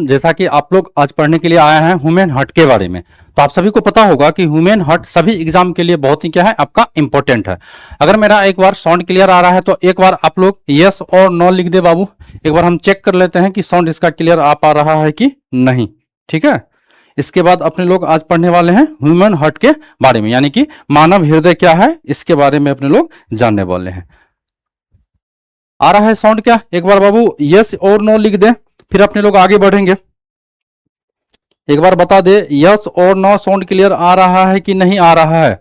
जैसा कि आप लोग आज पढ़ने के लिए आए हैं ह्यूमन हार्ट के बारे में, तो आप सभी को पता होगा कि ह्यूमन हार्ट सभी एग्जाम के लिए बहुत ही क्या है आपका इंपॉर्टेंट है। अगर मेरा एक बार साउंड क्लियर आ रहा है तो एक बार आप लोग यस और नो लिख दे बाबू। एक बार हम चेक कर लेते हैं कि साउंड इसका क्लियर आ पा रहा है कि नहीं। ठीक है, इसके बाद अपने लोग आज पढ़ने वाले हैं ह्यूमन हार्ट के बारे में, यानी कि मानव हृदय क्या है इसके बारे में अपने लोग जानने वाले हैं। आ रहा है साउंड क्या? एक बार बाबू यस और नो लिख दे, फिर अपने लोग आगे बढ़ेंगे। एक बार बता दे यस और नो, साउंड क्लियर आ रहा है कि नहीं आ रहा है?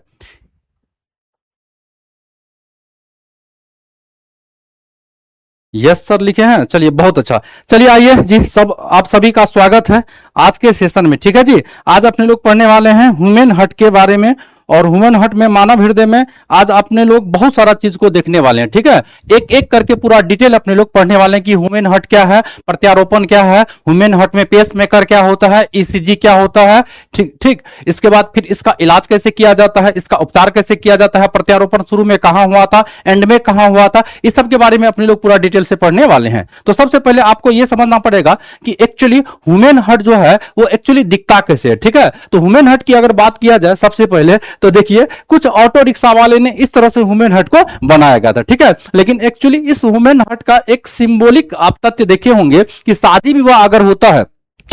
यस सर लिखे हैं, चलिए बहुत अच्छा। चलिए आइए जी, सब आप सभी का स्वागत है आज के सेशन में। ठीक है जी, आज अपने लोग पढ़ने वाले हैं ह्यूमन हार्ट के बारे में, और ह्यूमन हार्ट में मानव हृदय में आज अपने लोग बहुत सारा चीज को देखने वाले हैं। ठीक है, एक एक करके पूरा डिटेल अपने लोग पढ़ने वाले हैं कि ह्यूमन हार्ट क्या है, प्रत्यारोपण क्या है, ह्यूमन हार्ट में पेस मेकर क्या होता है, ईसीजी क्या होता है। ठीक ठीक, इसके बाद फिर इसका इलाज कैसे किया जाता है, इसका उपचार कैसे किया जाता है, प्रत्यारोपण शुरू में कहां हुआ था, एंड में कहां हुआ था, इस सब के बारे में अपने लोग पूरा डिटेल से पढ़ने वाले हैं। तो सबसे पहले आपको यह समझना पड़ेगा कि एक्चुअली ह्यूमन हार्ट जो है वो एक्चुअली दिखता कैसे है। ठीक है, तो ह्यूमन हार्ट की अगर बात किया जाए सबसे पहले तो देखिए कुछ ऑटो रिक्शा वाले ने इस तरह से ह्यूमन हार्ट को बनाया गया था। ठीक है, लेकिन एक्चुअली इस ह्यूमन हार्ट का एक सिंबॉलिक आप तथ्य देखे होंगे कि शादी विवाह अगर होता है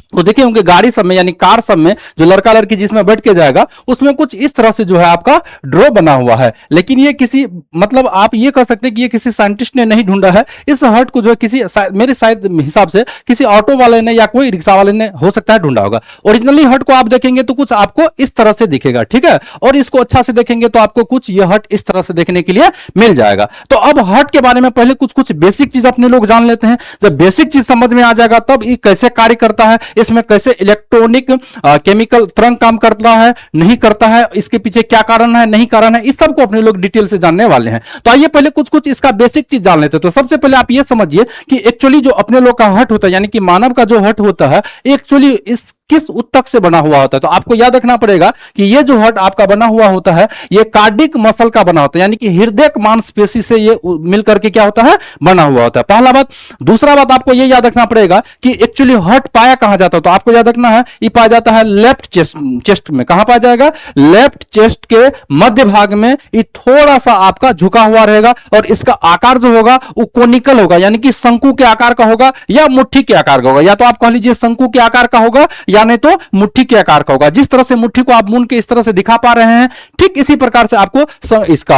तो देखे होंगे गाड़ी सब में यानी कार सब में जो लड़का लड़की जिसमें बैठ के जाएगा उसमें कुछ इस तरह से जो है आपका ड्रॉ बना हुआ है। लेकिन ये किसी मतलब आप ये कह सकते हैं कि ये किसी साइंटिस्ट ने नहीं ढूंढा है। इस हार्ट को जो है किसी मेरे शायद हिसाब से किसी ऑटो वाले ने या कोई रिक्शा वाले ने हो सकता है ढूंढा होगा। ओरिजिनली हार्ट को आप देखेंगे तो कुछ आपको इस तरह से दिखेगा। ठीक है, और इसको अच्छा से देखेंगे तो आपको कुछ ये हार्ट इस तरह से देखने के लिए मिल जाएगा। तो अब हार्ट के बारे में पहले कुछ कुछ बेसिक चीज अपने लोग जान लेते हैं। जब बेसिक चीज समझ में आ जाएगा तब ये कैसे कार्य करता है, इसमें कैसे इलेक्ट्रॉनिक केमिकल तरंग काम करता है नहीं करता है, इसके पीछे क्या कारण है नहीं कारण है, इस सब को अपने लोग डिटेल से जानने वाले हैं। तो आइए पहले कुछ कुछ इसका बेसिक चीज जान लेते हैं। तो सबसे पहले आप ये समझिए कि एक्चुअली जो अपने लोग का हार्ट होता है यानी कि मानव का जो हार्ट होता है एक्चुअली इस किस उत्तक से बना हुआ होता है। तो आपको याद रखना पड़ेगा कि ये जो हार्ट आपका बना हुआ होता है ये कार्डिक मसल का बना होता है, यानी कि हृदय मांसपेशी से ये मिलकर के क्या होता है बना हुआ होता है। पहला बात। दूसरा बात आपको ये याद रखना पड़ेगा कि एक्चुअली हार्ट पाया कहां जाता है। तो आपको याद रखना है ये पाया जाता है लेफ्ट चेस्ट में। कहां पाया जाएगा? लेफ्ट चेस्ट के मध्य भाग में। ये थोड़ा सा आपका झुका हुआ रहेगा और इसका आकार जो होगा वो कोनिकल होगा, यानी कि शंकु के आकार का होगा या मुट्ठी के आकार का होगा। या तो आप कह लीजिए शंकु के आकार का होगा या नहीं तो मुट्ठी के आकार का होगा। जिस तरह से मुट्ठी को आप मून के इस तरह से दिखा पा रहे हैं ठीक इसी प्रकार से आपको इसका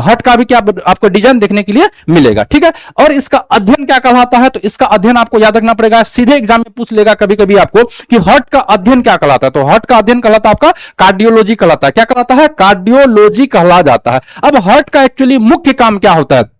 हार्ट का भी क्या आपको डिजाइन देखने के लिए मिलेगा। ठीक है, और इसका अध्ययन क्या कहलाता है? तो इसका अध्ययन आपको याद रखना पड़ेगा, सीधे एग्जाम में पूछ लेगा कभी कभी आपको कि हार्ट का अध्ययन क्या कहलाता है। तो हार्ट का अध्ययन कहलाता है आपका कार्डियोलॉजी कहलाता है। क्या कहलाता है? कार्डियोलॉजी कहला जाता है। अब हार्ट का एक्चुअली मुख्य काम क्या होता है?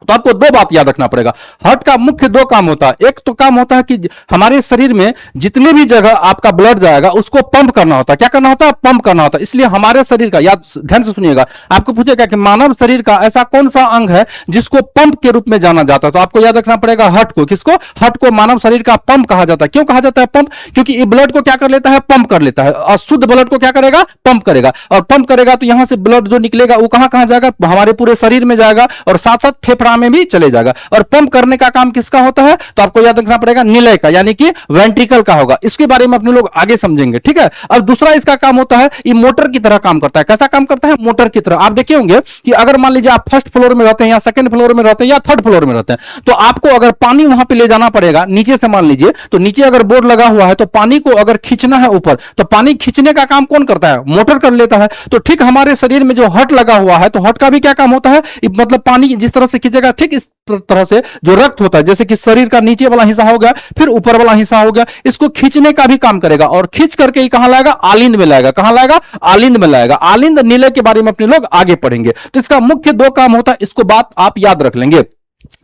तो आपको दो बात याद रखना पड़ेगा। हार्ट का मुख्य दो काम होता है। एक तो काम होता है कि हमारे शरीर में जितने भी जगह आपका ब्लड जाएगा उसको पंप करना होता है। क्या करना होता है? पंप करना होता है। इसलिए हमारे शरीर का, याद ध्यान से सुनिएगा, आपको पूछेगा कि मानव शरीर का ऐसा कौन सा अंग है जिसको पंप के रूप में जाना जाता है। तो आपको याद रखना पड़ेगा हार्ट को। किसको? हार्ट को मानव शरीर का पंप कहा जाता है। क्यों कहा जाता है पंप? क्योंकि ये ब्लड को क्या कर लेता है? पंप कर लेता है। और शुद्ध ब्लड को क्या करेगा? पंप करेगा। और पंप करेगा तो यहां से ब्लड जो निकलेगा वो कहां कहां जाएगा? हमारे पूरे शरीर में जाएगा और साथ साथ फेफड़ा में भी चले जाएगा। और पंप करने का काम किसका होता है? तो आपको याद रखना पड़ेगा निलय का, यानी कि वेंट्रिकल का होगा। इसके बारे में अपने लोग आगे समझेंगे। ठीक है, अब दूसरा इसका काम होता है ये मोटर की तरह काम करता है। कैसा काम करता है? मोटर की तरह। आप देखे होंगे कि अगर मान लीजिए आप फर्स्ट फ्लोर में रहते हैं या सेकंड फ्लोर में रहते हैं या थर्ड फ्लोर में रहते हैं तो आपको अगर पानी वहां पे ले जाना पड़ेगा नीचे से, मान लीजिए तो नीचे अगर बोर्ड लगा हुआ है तो पानी को अगर खींचना है ऊपर तो पानी खींचने का काम कौन करता है? मोटर कर लेता है। तो ठीक हमारे शरीर में जो हार्ट लगा हुआ है तो हार्ट का भी क्या काम होता है? मतलब पानी जिस तरह से खींचेगा ठीक इस तरह से जो रक्त होता है, जैसे कि शरीर का नीचे वाला हिस्सा हो गया फिर ऊपर वाला हिस्सा हो गया, इसको खींचने का भी काम करेगा और खींच करके ये कहां लाएगा? आलिंद में लाएगा। कहां लाएगा? आलिंद में लाएगा। आलिंद निलय के बारे में अपने लोग आगे पढ़ेंगे। तो इसका मुख्य दो काम होता है, इसको बात आप याद रख लेंगे।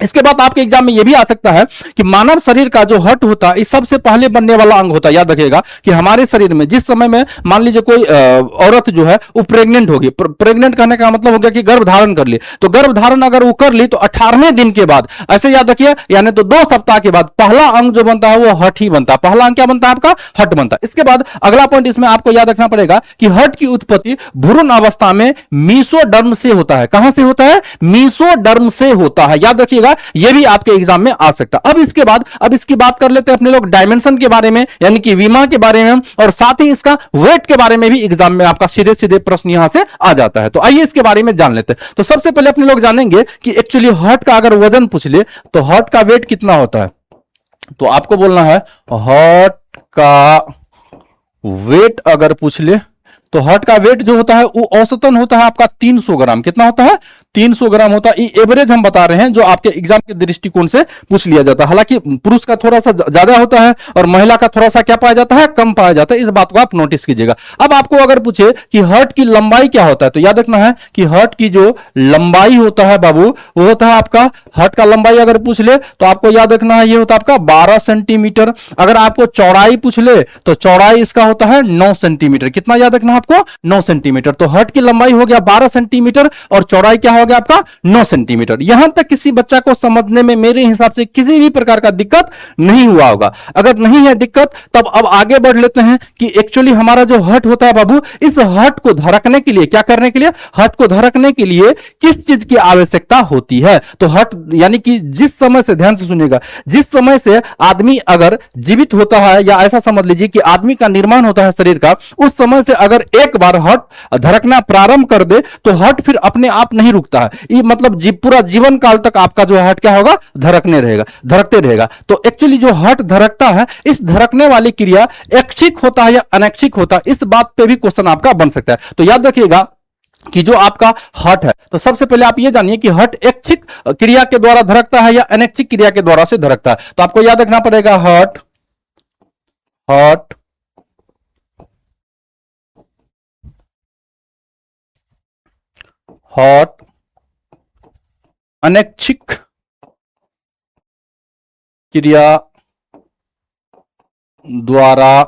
इसके बाद आपके एग्जाम में यह भी आ सकता है कि मानव शरीर का जो हार्ट होता है इस सबसे पहले बनने वाला अंग होता है। याद रखिएगा कि हमारे शरीर में जिस समय में मान लीजिए कोई औरत जो है वो प्रेग्नेंट होगी, प्रेग्नेंट करने का मतलब हो गया कि गर्भ धारण कर ली, तो गर्भ धारण अगर वो कर ली तो 18वें दिन के बाद, ऐसे याद रखिए, यानी तो 2 सप्ताह के बाद पहला अंग जो बनता है वो हार्ट ही बनता है। पहला अंग क्या बनता है? आपका हार्ट बनता है। इसके बाद अगला पॉइंट इसमें आपको याद रखना पड़ेगा कि हार्ट की उत्पत्ति भ्रूण अवस्था में मीसोडर्म से होता है। कहां से होता है? मीसोडर्म से होता है। याद रखिएगा रहेगा, ये भी आपके एग्जाम में आ सकता है। अब इसके बाद अब इसकी बात कर लेते हैं अपने लोग डायमेंशन के बारे में, यानी कि विमा के बारे में, और साथ ही इसका वेट के बारे में भी एग्जाम में आपका सीधे सीधे प्रश्न यहां से आ जाता है। तो आइए इसके बारे में जान लेते हैं। तो सबसे पहले अपने लोग जानेंगे कि एक्चुअली हार्ट का अगर वजन पूछ ले तो हार्ट का वेट कितना होता है। तो आपको बोलना है हार्ट का वेट अगर पूछ ले तो हार्ट का वेट जो होता है वो औसतन होता है आपका 300 ग्राम। कितना होता है? 300 ग्राम होता है। ये एवरेज हम बता रहे हैं जो आपके एग्जाम के दृष्टिकोण से पूछ लिया जाता है। हालांकि पुरुष का थोड़ा सा ज्यादा होता है और महिला का थोड़ा सा क्या पाया जाता है, कम पाया जाता है। इस बात को आप नोटिस कीजिएगा। अब आपको अगर पूछे कि हार्ट की लंबाई क्या होता है तो याद रखना है कि हार्ट की जो लंबाई होता है बाबू वो होता है आपका, हार्ट का लंबाई अगर पूछ ले तो आपको याद रखना है ये होता है आपका 12 सेंटीमीटर। अगर आपको चौड़ाई पूछ ले तो चौड़ाई इसका होता है 9 सेंटीमीटर। कितना याद रखना है आपको? 9 सेंटीमीटर। तो हार्ट की लंबाई हो गया 12 सेंटीमीटर और चौड़ाई क्या हो गया आपका 9 सेंटीमीटर। यहां तक किसी बच्चा को समझने में मेरे हिसाब से किसी भी प्रकार का दिक्कत नहीं हुआ होगा। अगर नहीं है दिक्कत तब अब आगे बढ़ लेते हैं कि एक्चुअली हमारा जो हार्ट होता है बाबू, इस हार्ट को धड़कने के लिए क्या करने के लिए, हार्ट को धड़कने के लिए किस चीज की आवश्यकता होती है। तो हार्ट यानी कि जिस समय से, ध्यान से सुनिएगा, जिस समय से आदमी अगर जीवित होता है या ऐसा समझ लीजिए कि आदमी का निर्माण होता है शरीर का, उस समय से अगर एक बार हार्ट धड़कना प्रारंभ कर दे तो हार्ट फिर अपने आप नहीं रुकता है। ये मतलब पूरा जीवन काल तक आपका जो हार्ट क्या होगा, धड़कने रहेगा, धड़कते रहेगा। तो एक्चुअली जो हार्ट धड़कता है, इस धड़कने वाली क्रिया ऐच्छिक होता है या अनैच्छिक होता है, इस बात पे भी क्वेश्चन आपका बन सकता है। तो याद रखिएगा कि जो आपका हार्ट है, तो सबसे पहले आप ये जानिए कि हार्ट ऐच्छिक क्रिया के द्वारा धड़कता है या अनैच्छिक क्रिया के द्वारा से धड़कता है। तो आपको याद रखना पड़ेगा हार्ट अनैच्छिक क्रिया द्वारा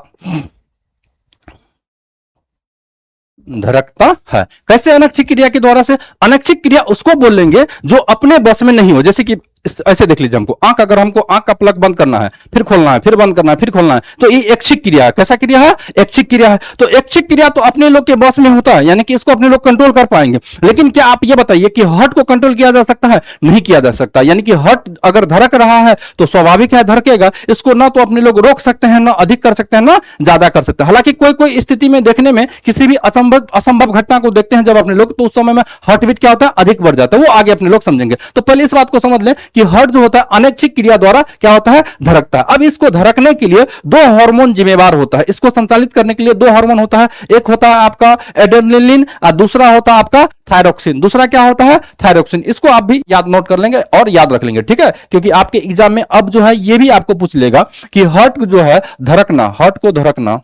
धड़कता है। कैसे अनैच्छिक क्रिया के द्वारा से? अनैच्छिक क्रिया उसको बोलेंगे जो अपने बस में नहीं हो। जैसे कि ऐसे देख लीजिए, हमको अगर हमको आंख का प्लग बंद करना है, फिर खोलना है, फिर बंद करना है, फिर खोलना है, तो ये ऐच्छिक क्रिया है। कैसा क्रिया है? ऐच्छिक क्रिया है। तो ऐच्छिक क्रिया तो अपने लोग के बस में होता है, यानी कि इसको अपने लोग कंट्रोल कर पाएंगे। लेकिन क्या आप ये बताइए कि हार्ट को कंट्रोल किया जा सकता है? नहीं किया जा सकता। यानी कि हार्ट अगर धड़क रहा है तो स्वाभाविक है धड़केगा। इसको ना तो अपने लोग रोक सकते हैं, ना अधिक कर सकते हैं, ना ज्यादा कर सकते हैं। हालांकि कोई कोई स्थिति में देखने में किसी भी असंभव घटना को देखते हैं जब अपने लोग, तो उस समय में हार्ट बीट क्या होता है, अधिक बढ़ जाता है। वो आगे अपने लोग समझेंगे। तो पहले इस बात को समझ लें कि हार्ट जो होता है अनैच्छिक क्रिया द्वारा क्या होता है, धड़कता है। अब इसको धड़कने के लिए दो हार्मोन जिम्मेवार होता है। इसको संचालित करने के लिए दो हार्मोन होता है। एक होता है आपका एड्रेनलिन और दूसरा होता है आपका थायरोक्सिन। दूसरा क्या होता है? थायरोक्सिन। इसको आप भी याद नोट कर लेंगे और याद रख लेंगे, ठीक है? क्योंकि आपके एग्जाम में अब जो है ये भी आपको पूछ लेगा कि हार्ट जो है धड़कना, हार्ट को धड़कना,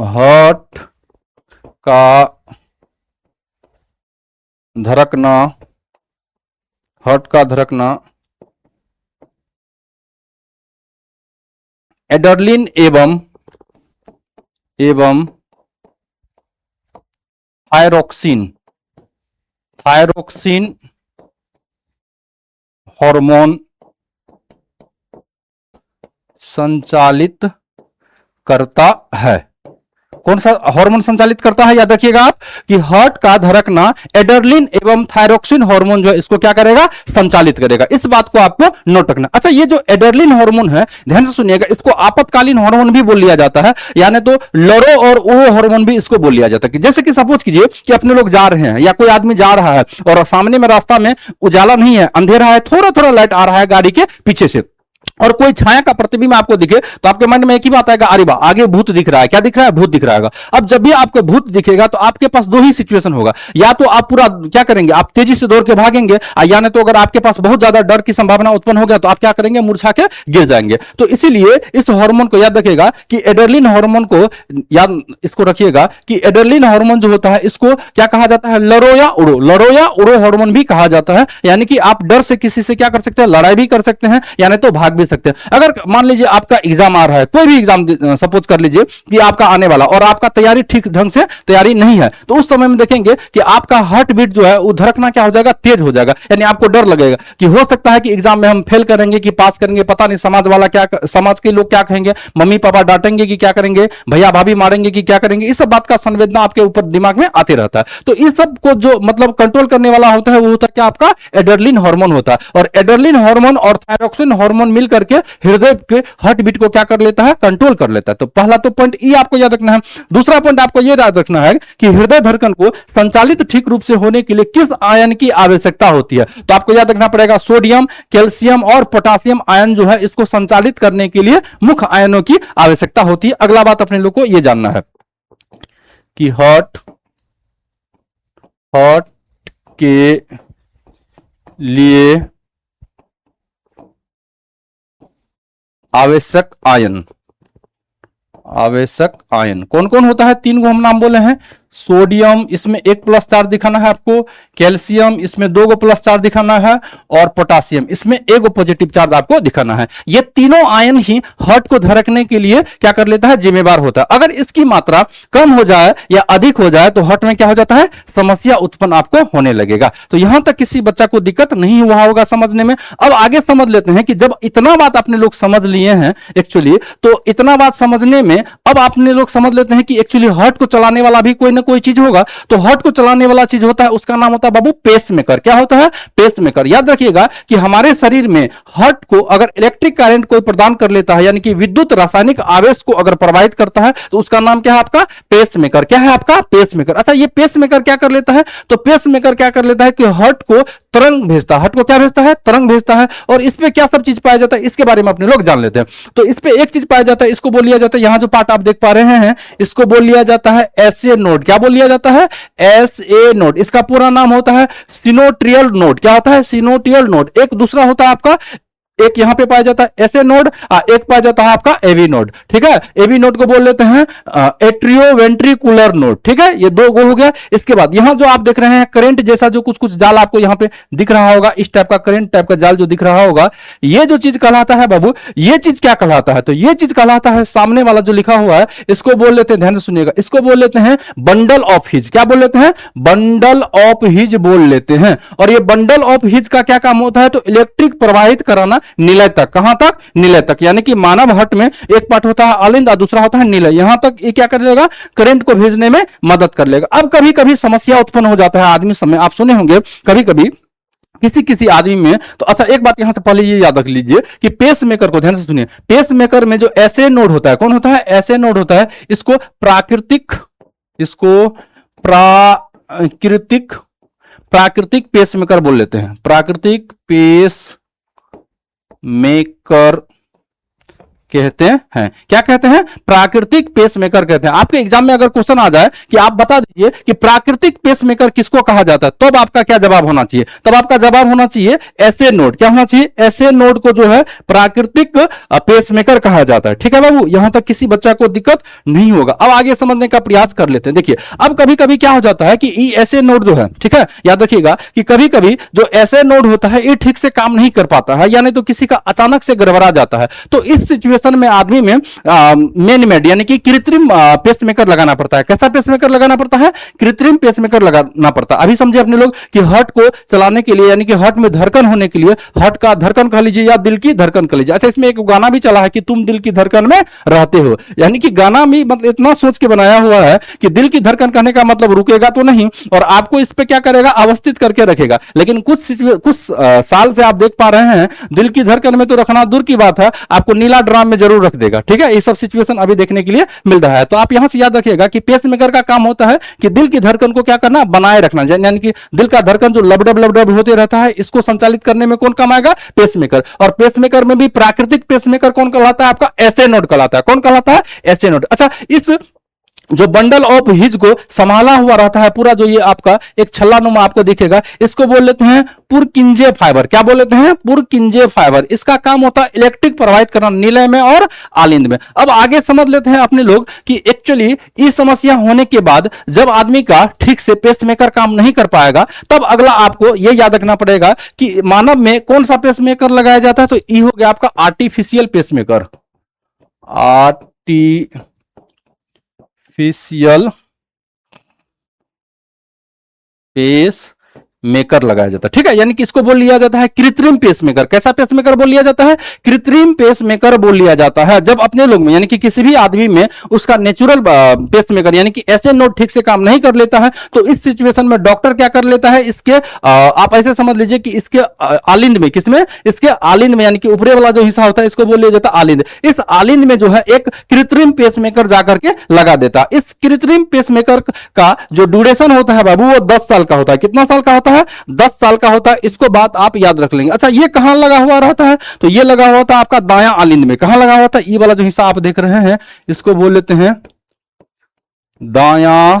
हार्ट का धड़कना, हार्ट का धड़कना एड्रेनलिन एवं थायरोक्सिन हार्मोन संचालित करता है। कौन सा हार्मोन संचालित करता है? याद रखिएगा आप कि हार्ट का धड़कना एड्रेनलिन एवं थायरोक्सिन हार्मोन जो है इसको क्या करेगा, संचालित करेगा। इस बात को आपको नोट रखना। अच्छा, ये जो एड्रेनलिन हार्मोन है, ध्यान से सुनिएगा, इसको आपातकालीन हार्मोन भी बोल लिया जाता है, यानी तो लरो और उड़ो हार्मोन भी इसको बोल लिया जाता है। जैसे कि सपोज कीजिए कि अपने लोग जा रहे हैं या कोई आदमी जा रहा है और सामने में रास्ता में उजाला नहीं है, अंधेरा है, थोड़ा थोड़ा लाइट आ रहा है गाड़ी के पीछे से, और कोई छाया का प्रतिबिंब आपको दिखे तो आपके मन में एक ही बात आएगा, अरे वाह आगे भूत दिख रहा है। क्या दिख रहा है? भूत दिख रहा है। अब जब भी आपको भूत दिखेगा तो आपके पास दो ही सिचुएशन होगा, या तो आप पूरा क्या करेंगे, आप तेजी से दौड़ के भागेंगे, या नहीं तो अगर आपके पास बहुत ज्यादा डर की संभावना उत्पन्न हो गया तो आप क्या करेंगे, मूर्छा के गिर जाएंगे। तो इसीलिए इस हार्मोन को याद रखिएगा कि एड्रेनलिन हार्मोन को याद इसको रखिएगा कि एड्रेनलिन हार्मोन जो होता है इसको क्या कहा जाता है, लरो या उड़ो हार्मोन भी कहा जाता है। यानी कि आप डर से किसी से क्या कर सकते हैं, लड़ाई भी कर सकते हैं, या नहीं तो भाग भी सकते हैं। अगर मान लीजिए आपका एग्जाम आ रहा है, कोई भी एग्जाम सपोज कर लीजिए कि आपका आने वाला, और आपका तैयारी ठीक ढंग से तैयारी नहीं है, तो उस समय में देखेंगे कि आपका हार्ट बीट जो है वो धड़कना क्या हो जाएगा, तेज हो जाएगा। यानी आपको डर लगेगा कि हो सकता है कि एग्जाम में हम फेल करेंगे कि पास करेंगे, पता नहीं समाज वाला क्या, समाज के लोग क्या कहेंगे, मम्मी पापा डांटेंगे कि क्या करेंगे, भैया भाभी मारेंगे कि क्या करेंगे। इस सब बात का संवेदना आपके ऊपर दिमाग में आते रहता है। तो इस सब को जो मतलब कंट्रोल करने वाला होता है वो होता है क्या, आपका एड्रेनलिन हार्मोन होता है। और एड्रेनलिन हार्मोन और थायरॉक्सिन हार्मोन मिल करके हृदय के हार्ट बीट को क्या कर लेता है, कंट्रोल कर लेता है। तो पहला तो पॉइंट ये आपको याद रखना है। दूसरा पॉइंट आपको ये याद रखना है कि हृदय धड़कन को संचालित ठीक रूप से होने के लिए किस आयन की आवश्यकता होती है। तो आपको याद रखना पड़ेगा सोडियम, कैल्शियम और पोटासियम आयन जो है इसको संचालित करने के लिए मुख्य आयनों की आवश्यकता होती है। अगला बात अपने लोग को यह जानना है कि हार्ट के लिए आवश्यक आयन कौन कौन होता है? तीन को हम नाम बोले हैं। सोडियम, इसमें 1 प्लस चार्ज दिखाना है आपको, कैल्शियम इसमें 2 गो प्लस चार्ज दिखाना है, और पोटासियम इसमें 1 गो पॉजिटिव चार्ज आपको दिखाना है। ये तीनों आयन ही हार्ट को धड़कने के लिए क्या कर लेता है, जिम्मेवार होता है। अगर इसकी मात्रा कम हो जाए या अधिक हो जाए तो हार्ट में क्या हो जाता है, समस्या उत्पन्न आपको होने लगेगा। तो यहां तक किसी बच्चा को दिक्कत नहीं हुआ होगा समझने में। अब आगे समझ लेते हैं कि जब इतना बात आपने लोग समझ लिए हैं एक्चुअली, तो इतना बात समझने में अब आपने लोग समझ लेते हैं कि एक्चुअली हार्ट को चलाने वाला भी कोई कोई चीज होगा। तो हार्ट को चलाने वाला चीज होता है, उसका नाम होता है बाबू पेसमेकर। क्या होता है? पेसमेकर। याद रखिएगा कि हमारे शरीर में हार्ट को अगर इलेक्ट्रिक करंट कोई प्रदान कर लेता है, यानी कि विद्युत रासायनिक आवेश को अगर प्रवाहित करता है, तो उसका नाम क्या है आपका? पेसमेकर। क्या है आपका? पेसमेकर। अच्छा, ये पेसमेकर क्या कर लेता है? तो पेसमेकर क्या कर लेता है कि हार्ट को तरंग भेजता है। हार्ट को क्या भेजता है? तरंग भेजता है। और इसमें क्या सब चीज पाया जाता है, इसके बारे में अपने लोग जान लेते हैं। तो इस पे एक चीज पाया जाता है, इसको बोल लिया जाता है, यहां जो पार्ट आप देख पा रहे हैं इसको बोल लिया जाता है एसए नोड। क्या बोल लिया जाता है? SA node. इसका पूरा नाम होता है सिनोट्रियल नोड। क्या होता है? Sinoatrial node. एक दूसरा होता है आपका, एक यहां पे पाया जाता है एसए नोड, एक पाया जाता है आपका एवी नोड। ठीक है, एवी नोड को बोल लेते हैं एट्रियोवेंट्रिकुलर नोड। ठीक है, ये दो गो हो गया। इसके बाद यहां जो आप देख रहे हैं करंट जैसा जो कुछ कुछ जाल आपको यहां पे दिख रहा होगा, इस टाइप का करंट टाइप का जाल जो दिख रहा होगा, ये जो चीज कहलाता है बाबू, ये चीज क्या कहलाता है? तो ये चीज कहलाता है, सामने वाला जो लिखा हुआ है इसको बोल लेते हैं, ध्यान से सुनिएगा, इसको बोल लेते हैं बंडल ऑफ हिज। क्या बोल लेते हैं? बंडल ऑफ हिज बोल लेते हैं। और ये बंडल ऑफ हिज का क्या काम होता है? तो इलेक्ट्रिक प्रवाहित कराना निलय तक। कहां तक? निलय तक। यानी कि मानव हार्ट में एक पार्ट होता है अलिंद और दूसरा होता है निलय। यहां तक ये क्या कर लेगा? करंट को भेजने में मदद कर लेगा। अब कभी कभी समस्या उत्पन्न हो जाता है आदमी समय, आप सुने होंगे कभी कभी किसी किसी आदमी में। तो अच्छा, एक बात यहां से पहले ये याद रख लीजिए कि पेस मेकर को ध्यान से सुनिए। पेस मेकर में जो एसए नोड होता है, कौन होता है? एसए नोड होता है। इसको प्राकृतिक पेस मेकर बोल लेते हैं। प्राकृतिक पेस मेकर कहते हैं। क्या कहते हैं? प्राकृतिक पेसमेकर कहते हैं। आपके एग्जाम में अगर क्वेश्चन आ जाए कि आप बता दीजिए कि प्राकृतिक पेसमेकर किसको कहा जाता है, तब आपका क्या जवाब होना चाहिए? तब आपका जवाब होना चाहिए एसए नोड। क्या होना चाहिए? एसए नोड को जो है प्राकृतिक पेसमेकर कहा जाता है। ठीक है बाबू, यहां तक किसी बच्चा को दिक्कत नहीं होगा। अब आगे समझने का प्रयास कर लेते हैं। देखिए, अब कभी कभी क्या हो जाता है कि एसए नोड जो है, ठीक है, याद रखिएगा कि कभी कभी जो एसए नोड होता है ये ठीक से काम नहीं कर पाता है, यानी तो किसी का अचानक से गड़बड़ा जाता है। तो इस सिचुएशन में आदमी में मैन मेड यानी कि कृत्रिम पेसमेकर लगाना पड़ता है। कैसा पेसमेकर लगाना पड़ता है? कृत्रिम पेसमेकर लगाना पड़ता है। अभी समझे अपने लोग कि हार्ट को चलाने के लिए, यानी कि हार्ट में धड़कन होने के लिए, हार्ट का धड़कन कह लीजिए या दिल की धड़कन कह लीजिए। अच्छा, इसमें एक गाना भी चला है कि तुम दिल की धड़कन में रहते हो, यानी कि गाना भी मतलब इतना सोच के बनाया हुआ है कि दिल की धड़कन कहने का मतलब रुकेगा तो नहीं, और आपको इस पे क्या करेगा? अवस्थित करके रखेगा। लेकिन कुछ साल से आप देख पा रहे हैं दिल की धड़कन में तो रखना दूर की बात है, आपको नीला ड्राम में जरूर रख देगा। ठीक है, ये सब सिचुएशन अभी देखने के लिए मिल रहा है। तो आप यहां से याद रखिएगा कि पेसमेकर का काम होता है कि दिल की धड़कन को क्या करना? बनाए रखना। यानी कि दिल का धड़कन जो लबडब लबडब होते रहता है, इसको संचालित करने में कौन काम आएगा? पेसमेकर। और पेसमेकर में भी प्राकृतिक पेसमेकर कौन कहलाता है? आपका एसए नोड कहलाता है। कौन कहलाता है? SA node. अच्छा, इस जो बंडल ऑफ हिज को संभाला हुआ रहता है पूरा, जो ये आपका एक छल्ला नुमा आपको दिखेगा, इसको बोल लेते हैं पुरकिंजे फाइबर। क्या बोल लेते हैं? पुरकिंजे फाइबर। इसका काम होता है इलेक्ट्रिक प्रोवाइड करना नीले में और आलिंद में। अब आगे समझ लेते हैं अपने लोग कि एक्चुअली इस समस्या होने के बाद जब आदमी का ठीक से पेसमेकर काम नहीं कर पाएगा, तब अगला आपको यह याद रखना पड़ेगा कि मानव में कौन सा पेसमेकर लगाया जाता है। तो ये हो गया आपका artificial pacemaker. Artificial pacemaker लगाया जाता है, ठीक है। यानी कि इसको बोल लिया जाता है कृत्रिम पेसमेकर। कैसा पेसमेकर बोल लिया जाता है? कृत्रिम पेसमेकर बोल लिया जाता है। जब अपने लोग में यानी कि किसी भी आदमी में उसका नेचुरल पेसमेकर यानी कि ऐसे नोड ठीक से काम नहीं कर लेता है, तो इस सिचुएशन में डॉक्टर क्या कर लेता है, इसके आप ऐसे समझ लीजिए कि इसके आलिंद में, किसमें? इसके आलिंद में, यानी कि ऊपरी वाला जो हिस्सा होता है इसको बोल लिया जाता है आलिंद। इस आलिंद में जो है एक कृत्रिम पेसमेकर जाकर के लगा देता है। इस कृत्रिम पेसमेकर का जो ड्यूरेशन होता है बाबू, वो 10 साल का होता है। कितना साल का होता है? 10 साल का होता है। इसको बात आप याद रख लेंगे। अच्छा, ये कहां लगा हुआ रहता है? तो ये लगा हुआ था आपका दायां आलिंद में। कहां लगा हुआ था? ये वाला जो हिस्सा आप देख रहे हैं इसको बोल लेते हैं दायां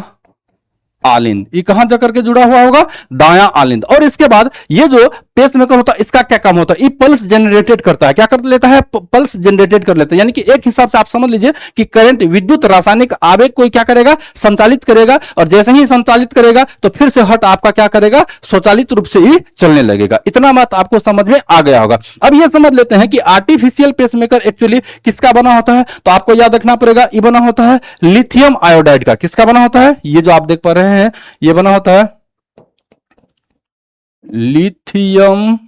आलिंद। ये कहां जाकर के जुड़ा हुआ होगा? दायां आलिंद। और इसके बाद ये जो पेसमेकर होता है इसका क्या काम होता है? ये पल्स जनरेटेड करता है। क्या कर लेता है? पल्स जनरेटेड कर लेता है। यानी कि एक हिसाब से आप समझ लीजिए कि करंट, विद्युत रासायनिक आवेग को क्या करेगा? संचालित करेगा। और जैसे ही संचालित करेगा तो फिर से हट आपका क्या करेगा? स्वचालित रूप से ही चलने लगेगा। इतना बात आपको समझ में आ गया होगा। अब ये समझ लेते हैं कि आर्टिफिशियल पेसमेकर एक्चुअली किसका बना होता है। तो आपको याद रखना पड़ेगा, ये बना होता है लिथियम आयोडाइड का। किसका बना होता है? ये जो आप देख पा रहे हैं ये बना होता है लिथियम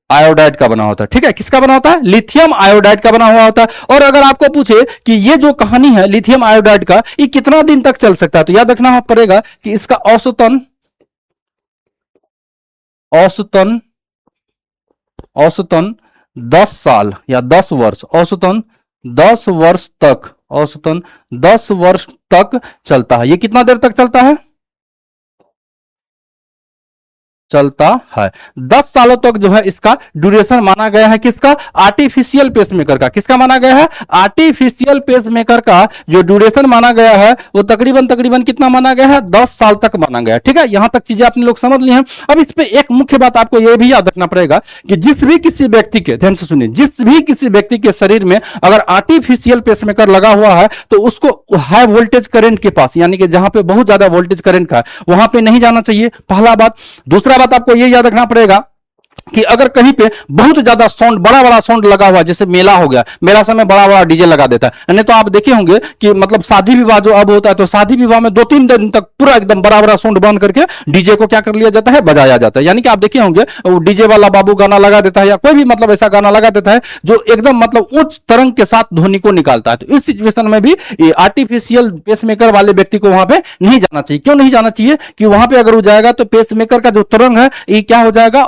आयोडाइड का बना होता है, ठीक है। किसका बना होता है? लिथियम आयोडाइड का बना हुआ होता है। और अगर आपको पूछे कि ये जो कहानी है लिथियम आयोडाइड का, ये कितना दिन तक चल सकता है, तो याद रखना पड़ेगा कि इसका औसतन औसतन औसतन 10 साल या 10 वर्ष, औसतन 10 वर्ष तक, औसतन 10 वर्ष तक चलता है। ये कितना देर तक चलता है? चलता है 10 सालों तक जो है इसका ड्यूरेशन माना गया है। किसका? आर्टिफिशियल पेसमेकर का। किसका माना गया है? आर्टिफिशियल पेसमेकर का जो ड्यूरेशन माना गया है वो तकरीबन तकरीबन कितना माना गया है? 10 साल तक माना गया है, ठीक है। यहां तक चीजें आपने लोग समझ ली हैं। अब इस पे एक मुख्य बात आपको यह भी याद रखना पड़ेगा कि जिस भी किसी व्यक्ति के, ध्यान से सुनिए, जिस भी किसी व्यक्ति के शरीर में अगर आर्टिफिशियल पेसमेकर लगा हुआ है तो उसको हाई वोल्टेज करंट के पास, यानी कि जहां पे बहुत ज्यादा वोल्टेज करंट का वहां पे नहीं जाना चाहिए, पहला बात। दूसरा बात आपको यह याद रखना पड़ेगा कि अगर कहीं पे बहुत ज्यादा साउंड, बड़ा बड़ा साउंड लगा हुआ, जैसे मेला हो गया, मेला समय बड़ा बड़ा डीजे लगा देता है। नहीं तो आप देखे होंगे कि मतलब शादी विवाह जो अब होता है, तो शादी विवाह में 2-3 दिन तक पूरा एकदम बड़ा बड़ा साउंड बंद करके डीजे को क्या कर लिया जाता है? बजाया जाता है। यानी कि आप देखे होंगे वो डीजे वाला बाबू गाना लगा देता है या कोई भी मतलब ऐसा गाना लगा देता है जो एकदम मतलब उच्च तरंग के साथ ध्वनि को निकालता है। तो इस सिचुएशन में भी ये आर्टिफिशियल पेसमेकर वाले व्यक्ति को वहां पे नहीं जाना चाहिए। क्यों नहीं जाना चाहिए? कि वहां पे अगर वो जाएगा तो पेसमेकर का जो तरंग है ये क्या हो जाएगा?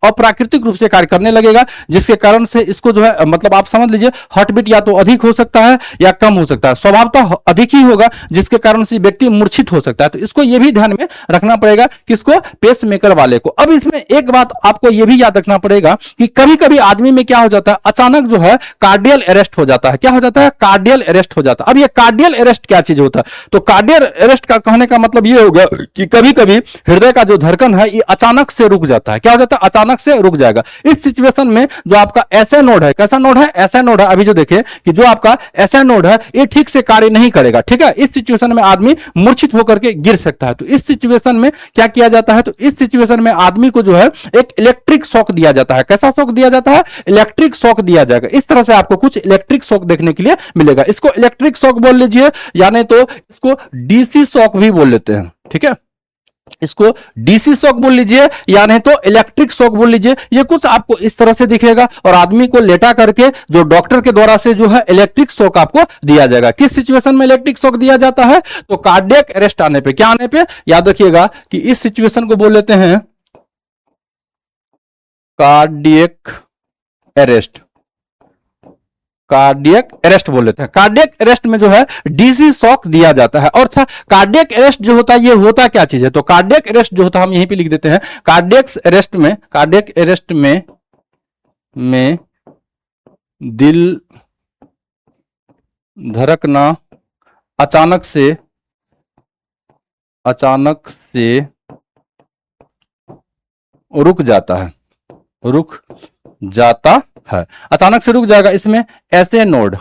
अप्राकृतिक रूप से कार्य करने लगेगा, जिसके कारण से इसको जो है मतलब आप समझ लीजिए हार्टबीट या तो अधिक हो सकता है या कम हो सकता है। स्वभावतः अधिक ही होगा, जिसके कारण से व्यक्ति मूर्छित हो सकता है। तो इसको यह भी ध्यान में रखना पड़ेगा, किसको? पेसमेकर वाले को। अब इसमें एक बात आपको यह भी याद रखना पड़ेगा कि कभी कभी आदमी में क्या हो जाता है, अचानक जो है कार्डियल अरेस्ट हो जाता है। क्या हो जाता है? कार्डियल अरेस्ट हो जाता है। अब ये कार्डियल अरेस्ट क्या चीज होता है? तो कार्डियल अरेस्ट का कहने का मतलब यह होगा कि कभी कभी हृदय का जो धड़कन है ये अचानक से रुक जाता है। क्या हो जाता है? अचानक से रुक जाएगा। इस सिचुएशन में जो आपका एसए नोड है, कैसा नोड है? एसए नोड है। अभी जो देखे कि जो आपका एसए नोड है ये ठीक से कार्य नहीं करेगा, ठीक है। इस सिचुएशन में आदमी मूर्छित होकर के गिर सकता है। तो इस सिचुएशन में क्या किया जाता है? तो इस सिचुएशन में आदमी को जो है एक इलेक्ट्रिक शॉक दिया जाता है। कैसा शॉक दिया जाता है? इलेक्ट्रिक शॉक दिया जाएगा। इस तरह से आपको कुछ इलेक्ट्रिक शॉक देखने के लिए मिलेगा। इसको इलेक्ट्रिक शॉक बोल लीजिए, यानी तो इसको डीसी शॉक भी बोल लेते हैं, ठीक है। इसको डीसी शॉक बोल लीजिए या नहीं तो इलेक्ट्रिक शॉक बोल लीजिए। ये कुछ आपको इस तरह से दिखेगा और आदमी को लेटा करके जो डॉक्टर के द्वारा से जो है इलेक्ट्रिक शॉक आपको दिया जाएगा। किस सिचुएशन में इलेक्ट्रिक शॉक दिया जाता है? तो कार्डियक अरेस्ट आने पे। क्या आने पे? याद रखिएगा कि इस सिचुएशन को बोल लेते हैं कार्डियक अरेस्ट। कार्डियक अरेस्ट बोल लेते हैं। कार्डियक अरेस्ट में जो है डीसी शॉक दिया जाता है। और अच्छा, कार्डियक अरेस्ट जो होता है ये होता क्या चीज है? तो कार्डियक अरेस्ट जो होता है हम यहीं पे लिख देते हैं। कार्डियक अरेस्ट में दिल धड़कना अचानक से रुक जाता है, अचानक से रुक जाएगा। इसमें ऐसे नोड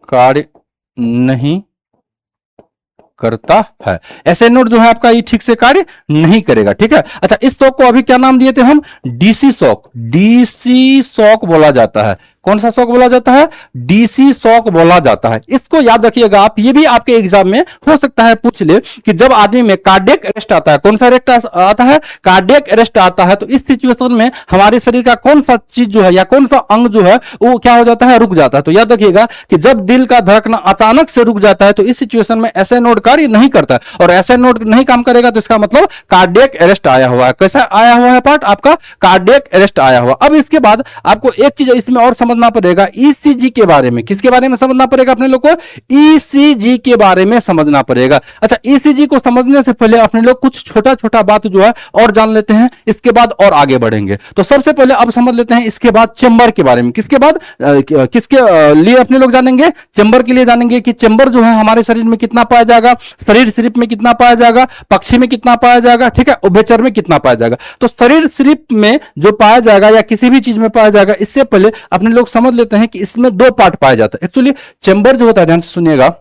कार्य नहीं करता है, ऐसे नोड जो है आपका ये ठीक से कार्य नहीं करेगा। ठीक है, अच्छा इस शॉक को अभी क्या नाम दिए थे हम? डीसी शॉक बोला जाता है। कौन सा शॉक बोला जाता है? डीसी शॉक बोला जाता है। इसको याद रखिएगा आप, ये भी आपके एग्जाम में हो सकता है पूछ ले कि जब आदमी में कार्डियक अरेस्ट आता है, कौन सा अरेस्ट आता है? कार्डियक अरेस्ट आता है, तो इस सिचुएशन में हमारे शरीर का कौन सा चीज जो है या कौन सा अंग जो है वो क्या हो जाता है? रुक जाता है। तो याद रखिएगा कि जब दिल का धड़कना अचानक से रुक जाता है तो इस सिचुएशन में ऐसे नोड कार्य नहीं करता है, और ऐसे नोड नहीं काम करेगा तो इसका मतलब कार्डियक अरेस्ट आया हुआ है। कैसा आया हुआ है पार्ट? आपका कार्डियक अरेस्ट आया हुआ। अब इसके बाद आपको एक चीज इसमें और समझना पड़ेगा, ईसीजी के बारे में। किसके बारे में समझना पड़ेगा अपने लोग को? ईसीजी के बारे में समझना पड़ेगा। अच्छा, ईसीजी को समझने से पहले अपने लोग कुछ छोटा छोटा बात जो है और जान लेते हैं, इसके बाद और आगे बढ़ेंगे। तो सबसे पहले अब समझ लेते हैं इसके बाद चेंबर के बारे में। किसके बाद किसके लिए अपने लोग जानेंगे? चेंबर के लिए जानेंगे कि चेंबर जो है हमारे शरीर में कितना पाया जाएगा, शरीर सिर्फ में कितना पाया जाएगा, पक्षी में कितना पाया जाएगा, ठीक है, उभयचर में कितना पाया जाएगा। तो शरीर सिर्फ में जो पाया जाएगा या किसी भी चीज में पाया जाएगा, इससे पहले अपने लोग समझ लेते हैं कि इसमें दो पार्ट पाया जाता है। एक्चुअली चेंबर जो होता है, ध्यान से सुनिएगा,